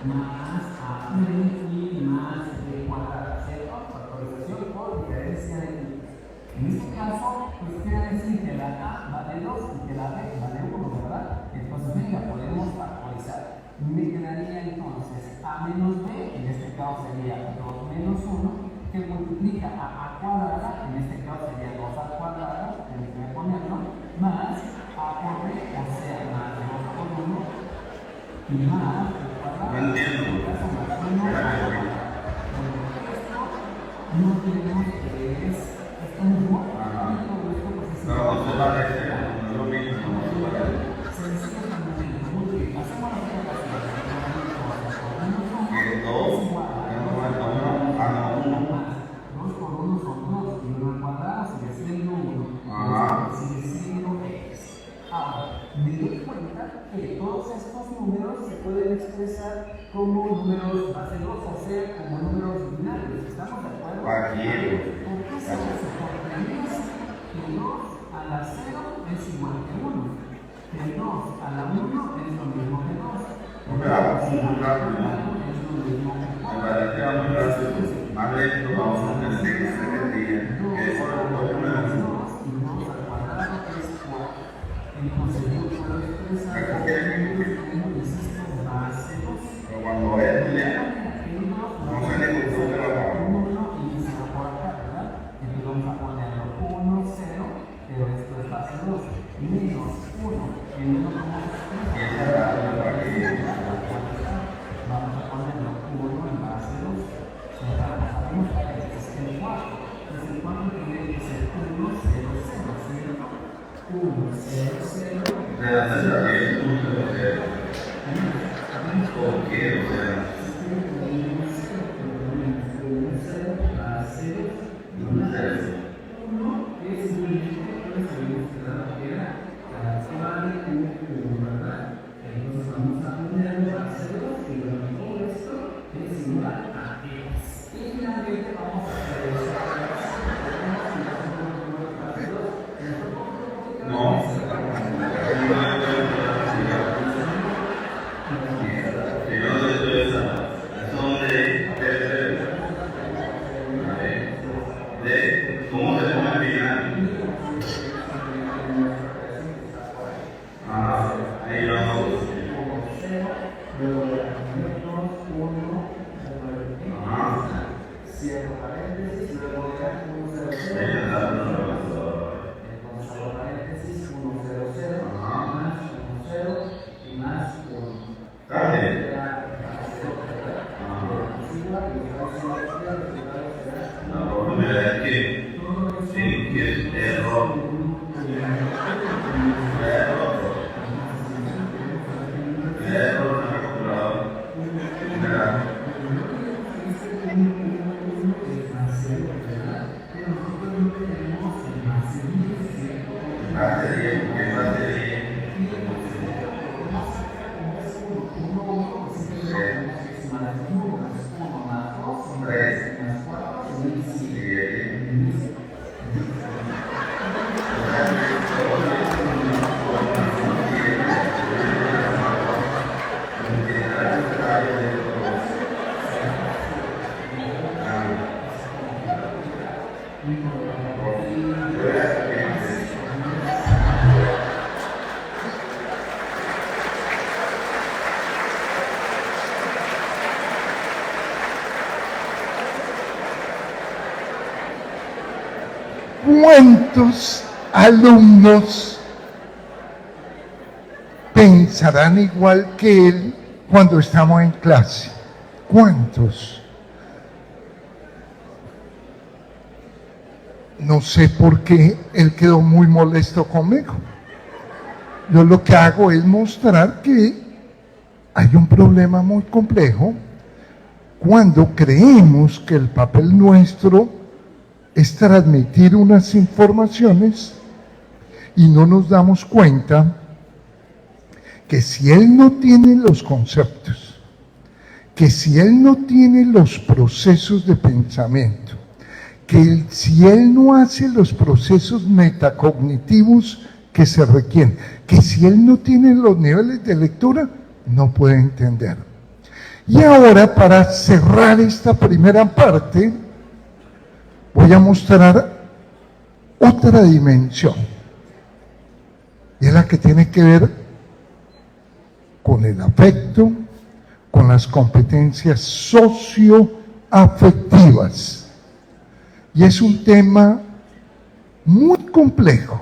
más a y más b cuadrada, ¿cierto? Factorización por diferencia de cubos. En este caso, pues quiere decir que la a vale 2 y que la b vale 1, ¿verdad? Entonces, venga, podemos factorizar. Me quedaría entonces a menos b, en este caso sería 2 menos 1, que multiplica a cuadrada, en este caso sería 2 al cuadrado, tengo que ponerlo, más a por b, o sea, más 2 por 1, y más b cuadrado. No entiendo. En este caso, más 1 al cuadrado. Esto no tenemos que es esto mismo, y todo esto pues es igual. No se parece, no es lo mismo, no se parece. Sencillamente, muy bien, hacemos la operación. Que 2, a 1. 2 por 1 son 2 y 1 al cuadrado sigue siendo 1. Ajá. Sigue siendo x. Ahora, me doy cuenta que todos estos números se pueden expresar como números base 2, o sea, como números binarios. ¿Estamos de acuerdo? Aquí. ¿Por qué se hace? Porque dice que 2 a la 0 es igual que 1. Que 2 a la 1 es lo mismo que 2. Vamos muy rápido. Es lo mismo que 4. Me parece muy rápido. Más lento, vamos a hacer que se retire. Que eso lo puedo poner. Entonces yo puedo expresar Pero cuando es ya, no se le gustó que lo hagamos. 1 y 0 por acá, ¿verdad? Entonces vamos a ponerlo 1, 0, pero esto es base 2, menos 1, el 1 como Y esa es la para que vamos a ponerlo 1 en base 2. Sabemos que es el 4. Entonces el 4 tiene que ser 1, 0, 0, ¿cierto? 1, 0, 0. de la tercera que es un 0. ¿Por qué? O sea, un 0. No. ¿Cómo se pone al final? Ahí vamos. Cierro paréntesis, luego ya 1, 0, 0. Ahí está dando la Entonces abro paréntesis, 1, 0, 0, más 1, 0 y más 1. Está bien. La primera es que es error. Error en la calculadora. Base 10, porque base 10. ¿Cuántos alumnos pensarán igual que él cuando estamos en clase? ¿Cuántos? No sé por qué él quedó muy molesto conmigo. Yo lo que hago es mostrar que hay un problema muy complejo cuando creemos que el papel nuestro es transmitir unas informaciones y no nos damos cuenta que si él no tiene los conceptos, que si él no tiene los procesos de pensamiento, que si él no hace los procesos metacognitivos que se requieren, que si él no tiene los niveles de lectura, no puede entender. Y ahora, para cerrar esta primera parte, voy a mostrar otra dimensión, y es la que tiene que ver con el afecto, con las competencias socioafectivas. Y es un tema muy complejo.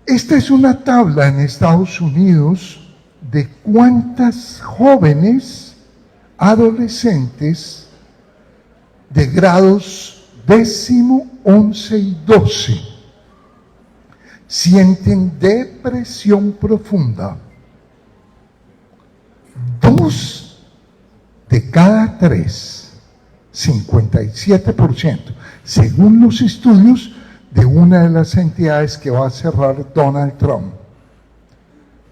Esta es una tabla en Estados Unidos de cuántas jóvenes adolescentes de grados 10º, 11 y 12 sienten depresión profunda. 2 de cada 3, 57%, según los estudios de una de las entidades que va a cerrar Donald Trump,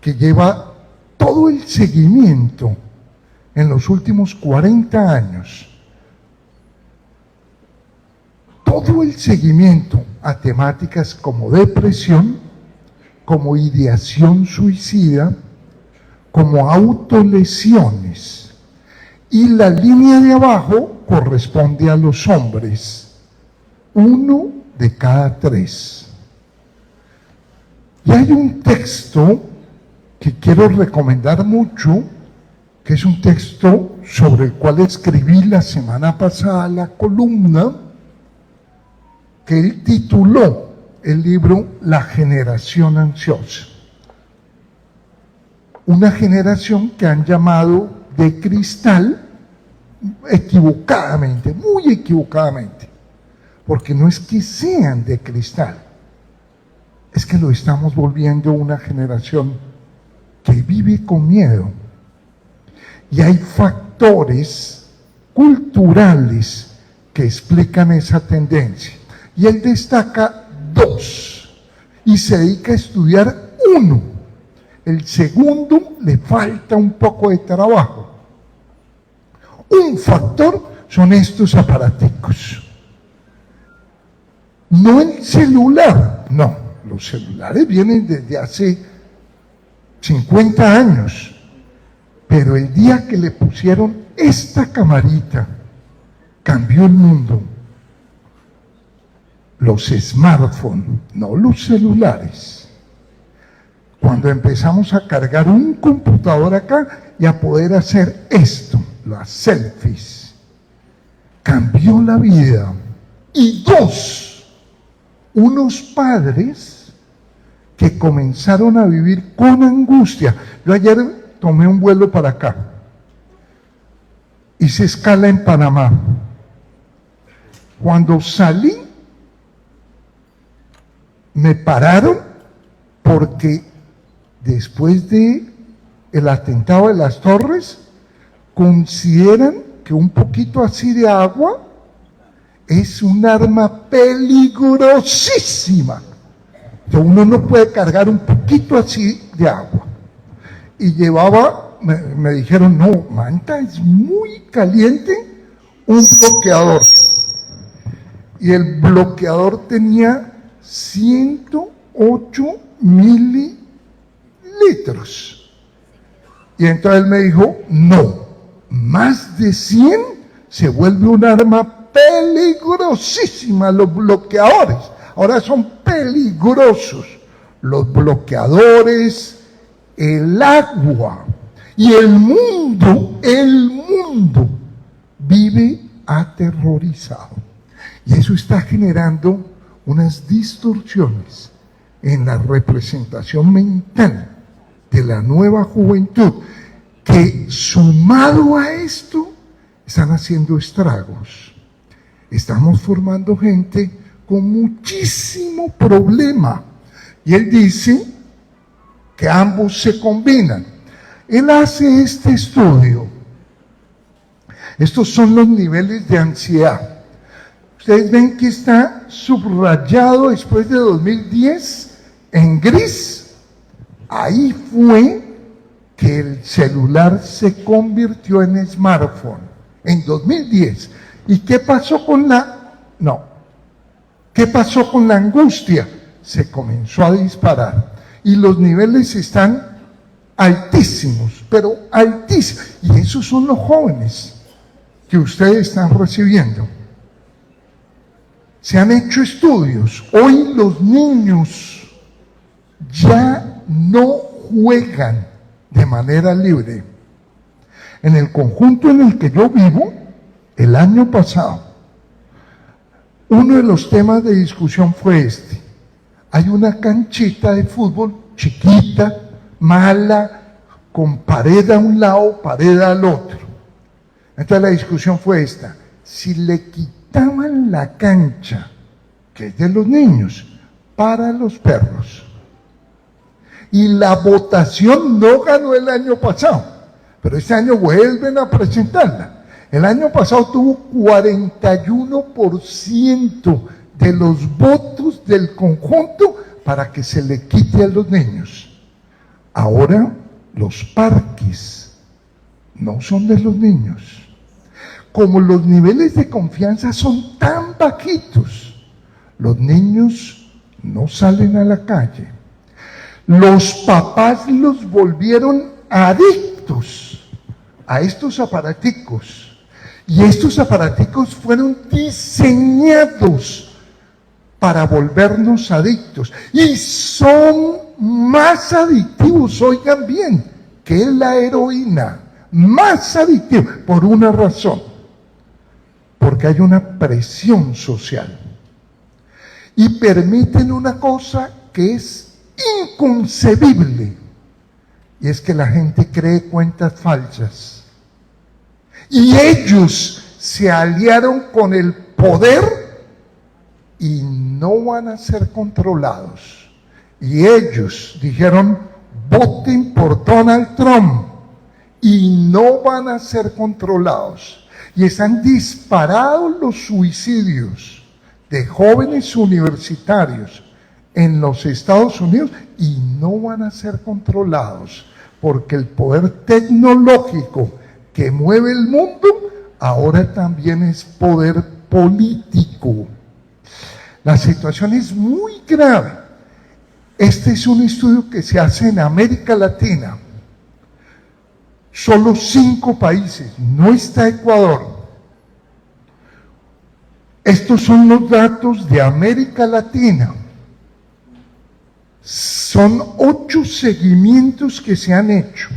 que lleva todo el seguimiento en los últimos 40 años, todo el seguimiento a temáticas como depresión, como ideación suicida, como autolesiones. Y la línea de abajo corresponde a los hombres, 1 de cada 3. Y hay un texto que quiero recomendar mucho, que es un texto sobre el cual escribí la semana pasada la columna, que él tituló el libro La generación ansiosa. Una generación que han llamado de cristal, equivocadamente, muy equivocadamente, porque no es que sean de cristal, es que lo estamos volviendo una generación que vive con miedo. Y hay factores culturales que explican esa tendencia. Y él destaca 2 y se dedica a estudiar 1. El segundo le falta un poco de trabajo. Un factor son estos aparaticos. No el celular, no, los celulares vienen desde hace 50 años, pero el día que le pusieron esta camarita, cambió el mundo. Los smartphones, no los celulares. Cuando empezamos a cargar un computador acá y a poder hacer esto, las selfies, cambió la vida. Y 2, unos padres que comenzaron a vivir con angustia. Yo ayer tomé un vuelo para acá, hice escala en Panamá. Cuando salí, me pararon porque después de el atentado de las Torres, consideran que un poquito así de agua es un arma peligrosísima. Que uno no puede cargar un poquito así de agua. Y llevaba, me dijeron, no, Manta, es muy caliente, un bloqueador. Y el bloqueador tenía 108 mililitros. Y entonces él me dijo, no, más de 100 se vuelve un arma peligrosísima. Los bloqueadores ahora son peligrosos. Los bloqueadores, el agua y el mundo vive aterrorizado. Y eso está generando unas distorsiones en la representación mental de la nueva juventud, que sumado a esto están haciendo estragos. Estamos formando gente con muchísimo problema. Y él dice que ambos se combinan. Él hace este estudio. Estos son los niveles de ansiedad. Ustedes ven que está subrayado después de 2010 en gris. Ahí fue que el celular se convirtió en smartphone en 2010. ¿Y qué pasó con ¿Qué pasó con la angustia? Se comenzó a disparar y los niveles están altísimos, pero altísimos. Y esos son los jóvenes que ustedes están recibiendo. Se han hecho estudios. Hoy los niños ya no juegan de manera libre. En el conjunto en el que yo vivo, el año pasado, uno de los temas de discusión fue este. Hay una canchita de fútbol chiquita, mala, con pared a un lado, pared al otro. Entonces la discusión fue esta. Si le quitaban la cancha, que es de los niños, para los perros, y la votación no ganó el año pasado, pero este año vuelven a presentarla. El año pasado tuvo 41% de los votos del conjunto para que se le quite a los niños. Ahora los parques no son de los niños. Como los niveles de confianza son tan bajitos, los niños no salen a la calle. Los papás los volvieron adictos a estos aparaticos. Y estos aparaticos fueron diseñados para volvernos adictos. Y son más adictivos, oigan bien, que la heroína. Más adictivos, por una razón. Porque hay una presión social. Y permiten una cosa que es inconcebible. Y es que la gente cree cuentas falsas. Y ellos se aliaron con el poder y no van a ser controlados. Y ellos dijeron, voten por Donald Trump y no van a ser controlados. Y están disparados los suicidios de jóvenes universitarios en los Estados Unidos y no van a ser controlados porque el poder tecnológico que mueve el mundo, ahora también es poder político. La situación es muy grave. Este es un estudio que se hace en América Latina. Solo 5 países, no está Ecuador. Estos son los datos de América Latina. Son 8 seguimientos que se han hecho.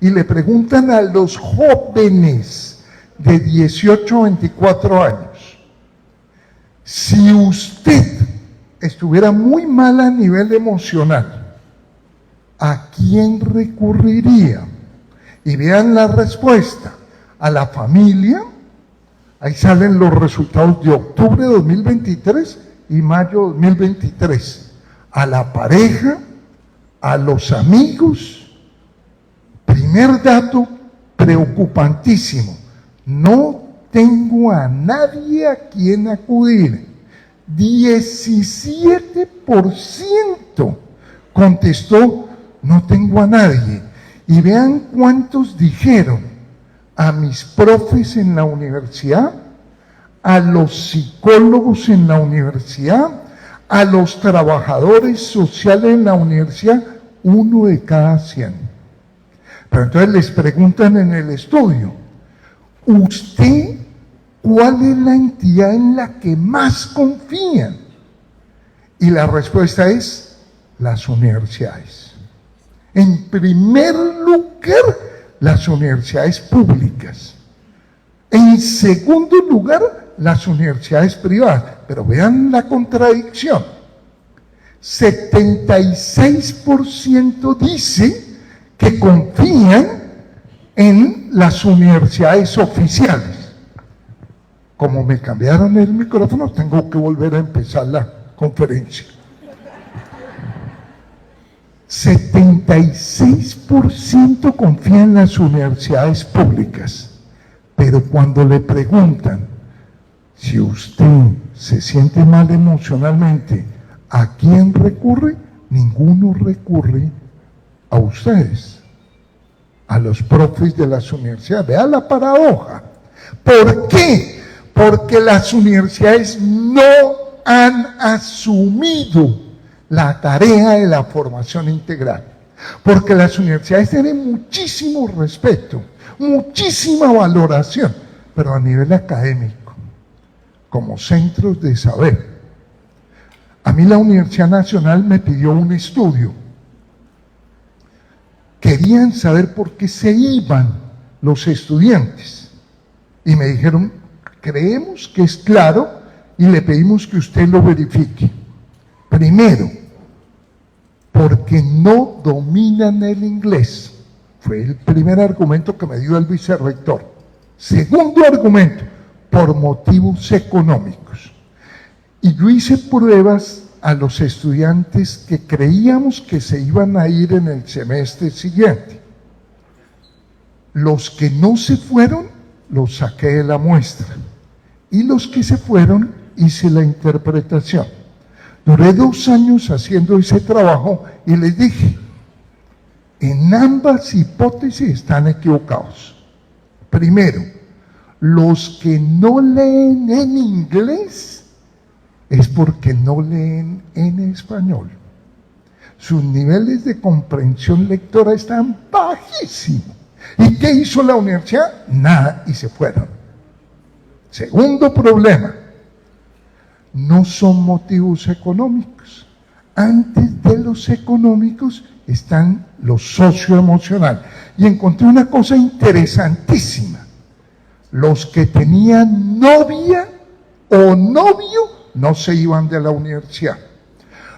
Y le preguntan a los jóvenes de 18 a 24 años, si usted estuviera muy mal a nivel emocional, ¿a quién recurriría? Y vean la respuesta. A la familia, ahí salen los resultados de octubre de 2023 y mayo de 2023. A la pareja, a los amigos. Primer dato preocupantísimo, no tengo a nadie a quien acudir. 17% contestó, no tengo a nadie. Y vean cuántos dijeron, a mis profes en la universidad, a los psicólogos en la universidad, a los trabajadores sociales en la universidad, 1 de cada 100. Pero entonces les preguntan en el estudio, ¿usted cuál es la entidad en la que más confían? Y la respuesta es las universidades. En primer lugar, las universidades públicas. En segundo lugar, las universidades privadas. Pero vean la contradicción. 76% dice que confían en las universidades oficiales. Como me cambiaron el micrófono, tengo que volver a empezar la conferencia. 76% confían en las universidades públicas, pero cuando le preguntan si usted se siente mal emocionalmente, ¿a quién recurre? Ninguno recurre a ustedes. a los profes de las universidades. Vea la paradoja. ¿Por qué? Porque las universidades no han asumido la tarea de la formación integral. Porque las universidades tienen muchísimo respeto, muchísima valoración, pero a nivel académico, como centros de saber. A mí la Universidad Nacional me pidió un estudio. Querían saber por qué se iban los estudiantes. Y me dijeron, creemos que es claro y le pedimos que usted lo verifique. Primero, porque no dominan el inglés. Fue el primer argumento que me dio el vicerrector. Segundo argumento, por motivos económicos. Y yo hice pruebas a los estudiantes que creíamos que se iban a ir en el semestre siguiente. Los que no se fueron, los saqué de la muestra. Y los que se fueron, hice la interpretación. Duré 2 años haciendo ese trabajo y les dije, en ambas hipótesis están equivocados. Primero, los que no leen en inglés es porque no leen en español. Sus niveles de comprensión lectora están bajísimos. ¿Y qué hizo la universidad? Nada, y se fueron. Segundo problema, no son motivos económicos. Antes de los económicos están los socioemocionales. Y encontré una cosa interesantísima. Los que tenían novia o novio no se iban de la universidad.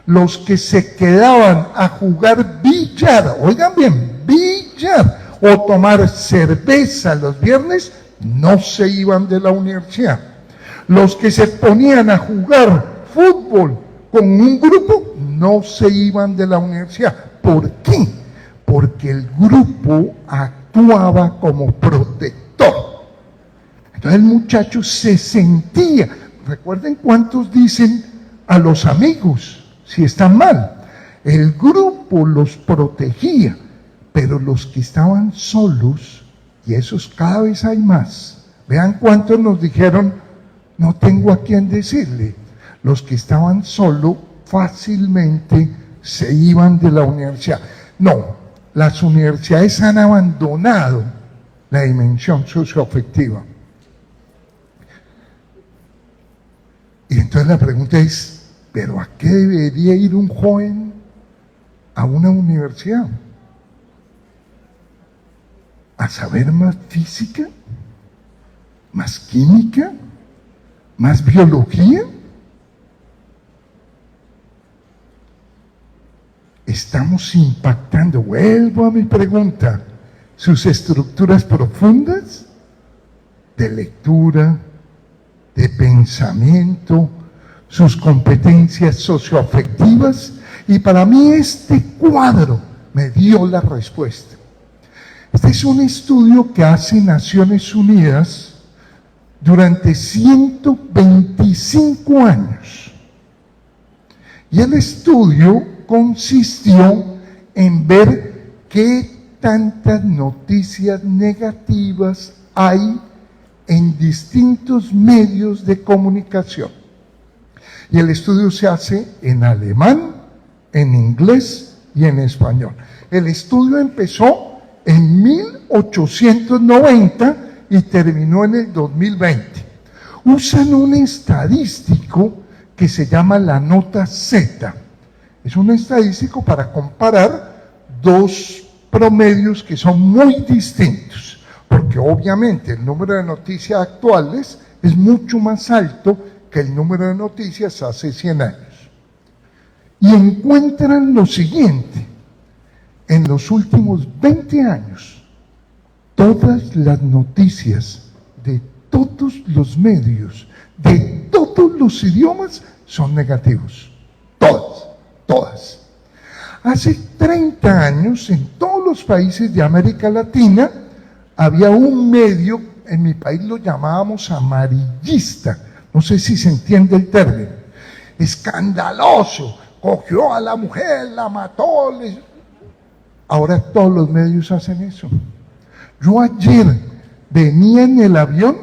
Los que se quedaban a jugar billar, oigan bien, billar, o tomar cerveza los viernes, no se iban de la universidad. Los que se ponían a jugar fútbol con un grupo, no se iban de la universidad. ¿Por qué? Porque el grupo actuaba como protector. Entonces el muchacho se sentía. Recuerden cuántos dicen a los amigos si están mal. El grupo los protegía, pero los que estaban solos, y esos cada vez hay más, vean cuántos nos dijeron, no tengo a quién decirle. Los que estaban solos fácilmente se iban de la universidad. No, las universidades han abandonado la dimensión socioafectiva. Y entonces la pregunta es, ¿pero a qué debería ir un joven a una universidad? ¿A saber más física? ¿Más química? ¿Más biología? Estamos impactando, vuelvo a mi pregunta, sus estructuras profundas de lectura, de pensamiento, sus competencias socioafectivas, y para mí este cuadro me dio la respuesta. Este es un estudio que hace Naciones Unidas durante 125 años. Y el estudio consistió en ver qué tantas noticias negativas hay en distintos medios de comunicación. Y el estudio se hace en alemán, en inglés y en español. El estudio empezó en 1890 y terminó en el 2020. Usan un estadístico que se llama la nota Z. Es un estadístico para comparar dos promedios que son muy distintos, porque obviamente el número de noticias actuales es mucho más alto que el número de noticias hace 100 años. Y encuentran lo siguiente: en los últimos 20 años, todas las noticias de todos los medios, de todos los idiomas, son negativos. Todas. Hace 30 años, en todos los países de América Latina, había un medio, en mi país lo llamábamos amarillista, no sé si se entiende el término, escandaloso, cogió a la mujer, la mató. Ahora todos los medios hacen eso. Yo ayer venía en el avión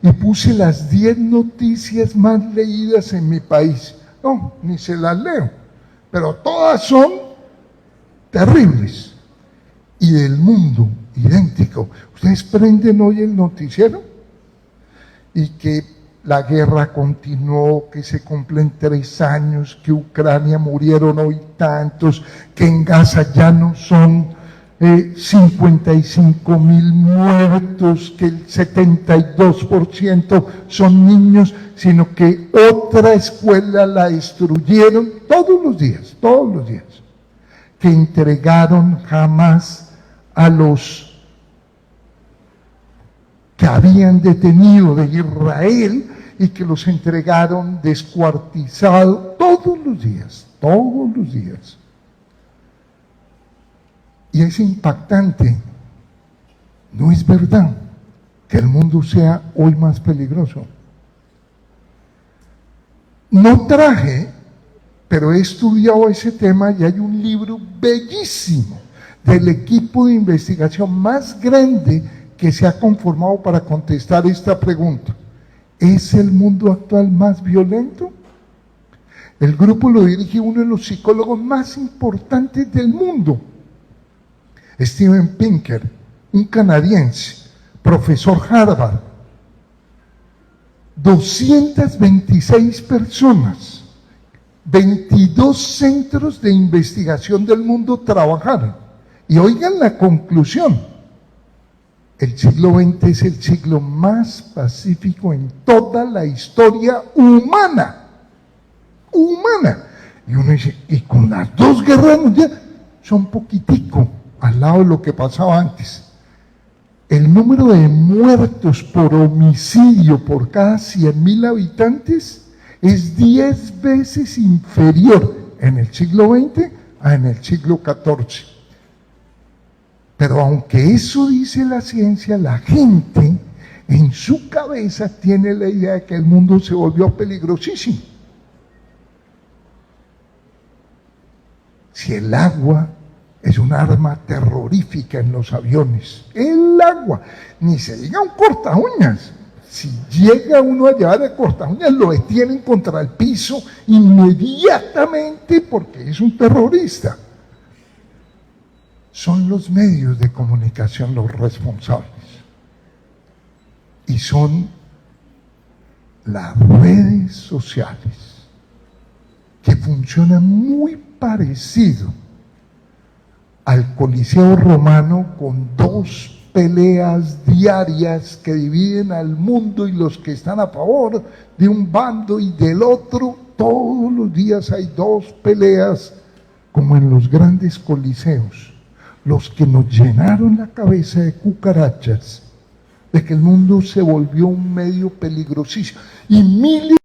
y puse las 10 noticias más leídas en mi país. No, ni se las leo, pero todas son terribles. Y del mundo, idéntico. Ustedes prenden hoy el noticiero y que la guerra continuó, que se cumplen 3 años, que Ucrania murieron hoy tantos, que en Gaza ya no son 55.000 muertos, que el 72% son niños, sino que otra escuela la destruyeron todos los días, que entregaron jamás a los que habían detenido de Israel y que los entregaron descuartizados todos los días. Y es impactante. No es verdad que el mundo sea hoy más peligroso. No traje, pero he estudiado ese tema y hay un libro bellísimo del equipo de investigación más grande que se ha conformado para contestar esta pregunta. ¿Es el mundo actual más violento? El grupo lo dirige uno de los psicólogos más importantes del mundo, Steven Pinker, un canadiense, profesor Harvard. 226 personas, 22 centros de investigación del mundo trabajaron. Y oigan la conclusión: el siglo XX es el siglo más pacífico en toda la historia humana. Y uno dice, y con las 2 guerras mundiales, son poquitico al lado de lo que pasaba antes. El número de muertos por homicidio por cada 100.000 habitantes es 10 veces inferior en el siglo XX a en el siglo XIV. Pero aunque eso dice la ciencia, la gente en su cabeza tiene la idea de que el mundo se volvió peligrosísimo. Si el agua es un arma terrorífica en los aviones, el agua, ni se diga un corta uñas. Si llega uno a llevar el corta uñas, lo detienen contra el piso inmediatamente porque es un terrorista. Son los medios de comunicación los responsables. Y son las redes sociales, que funcionan muy parecido al Coliseo Romano, con 2 peleas diarias que dividen al mundo, y los que están a favor de un bando y del otro. Todos los días hay 2 peleas, como en los grandes coliseos. Los que nos llenaron la cabeza de cucarachas, de que el mundo se volvió un medio peligrosísimo, y miles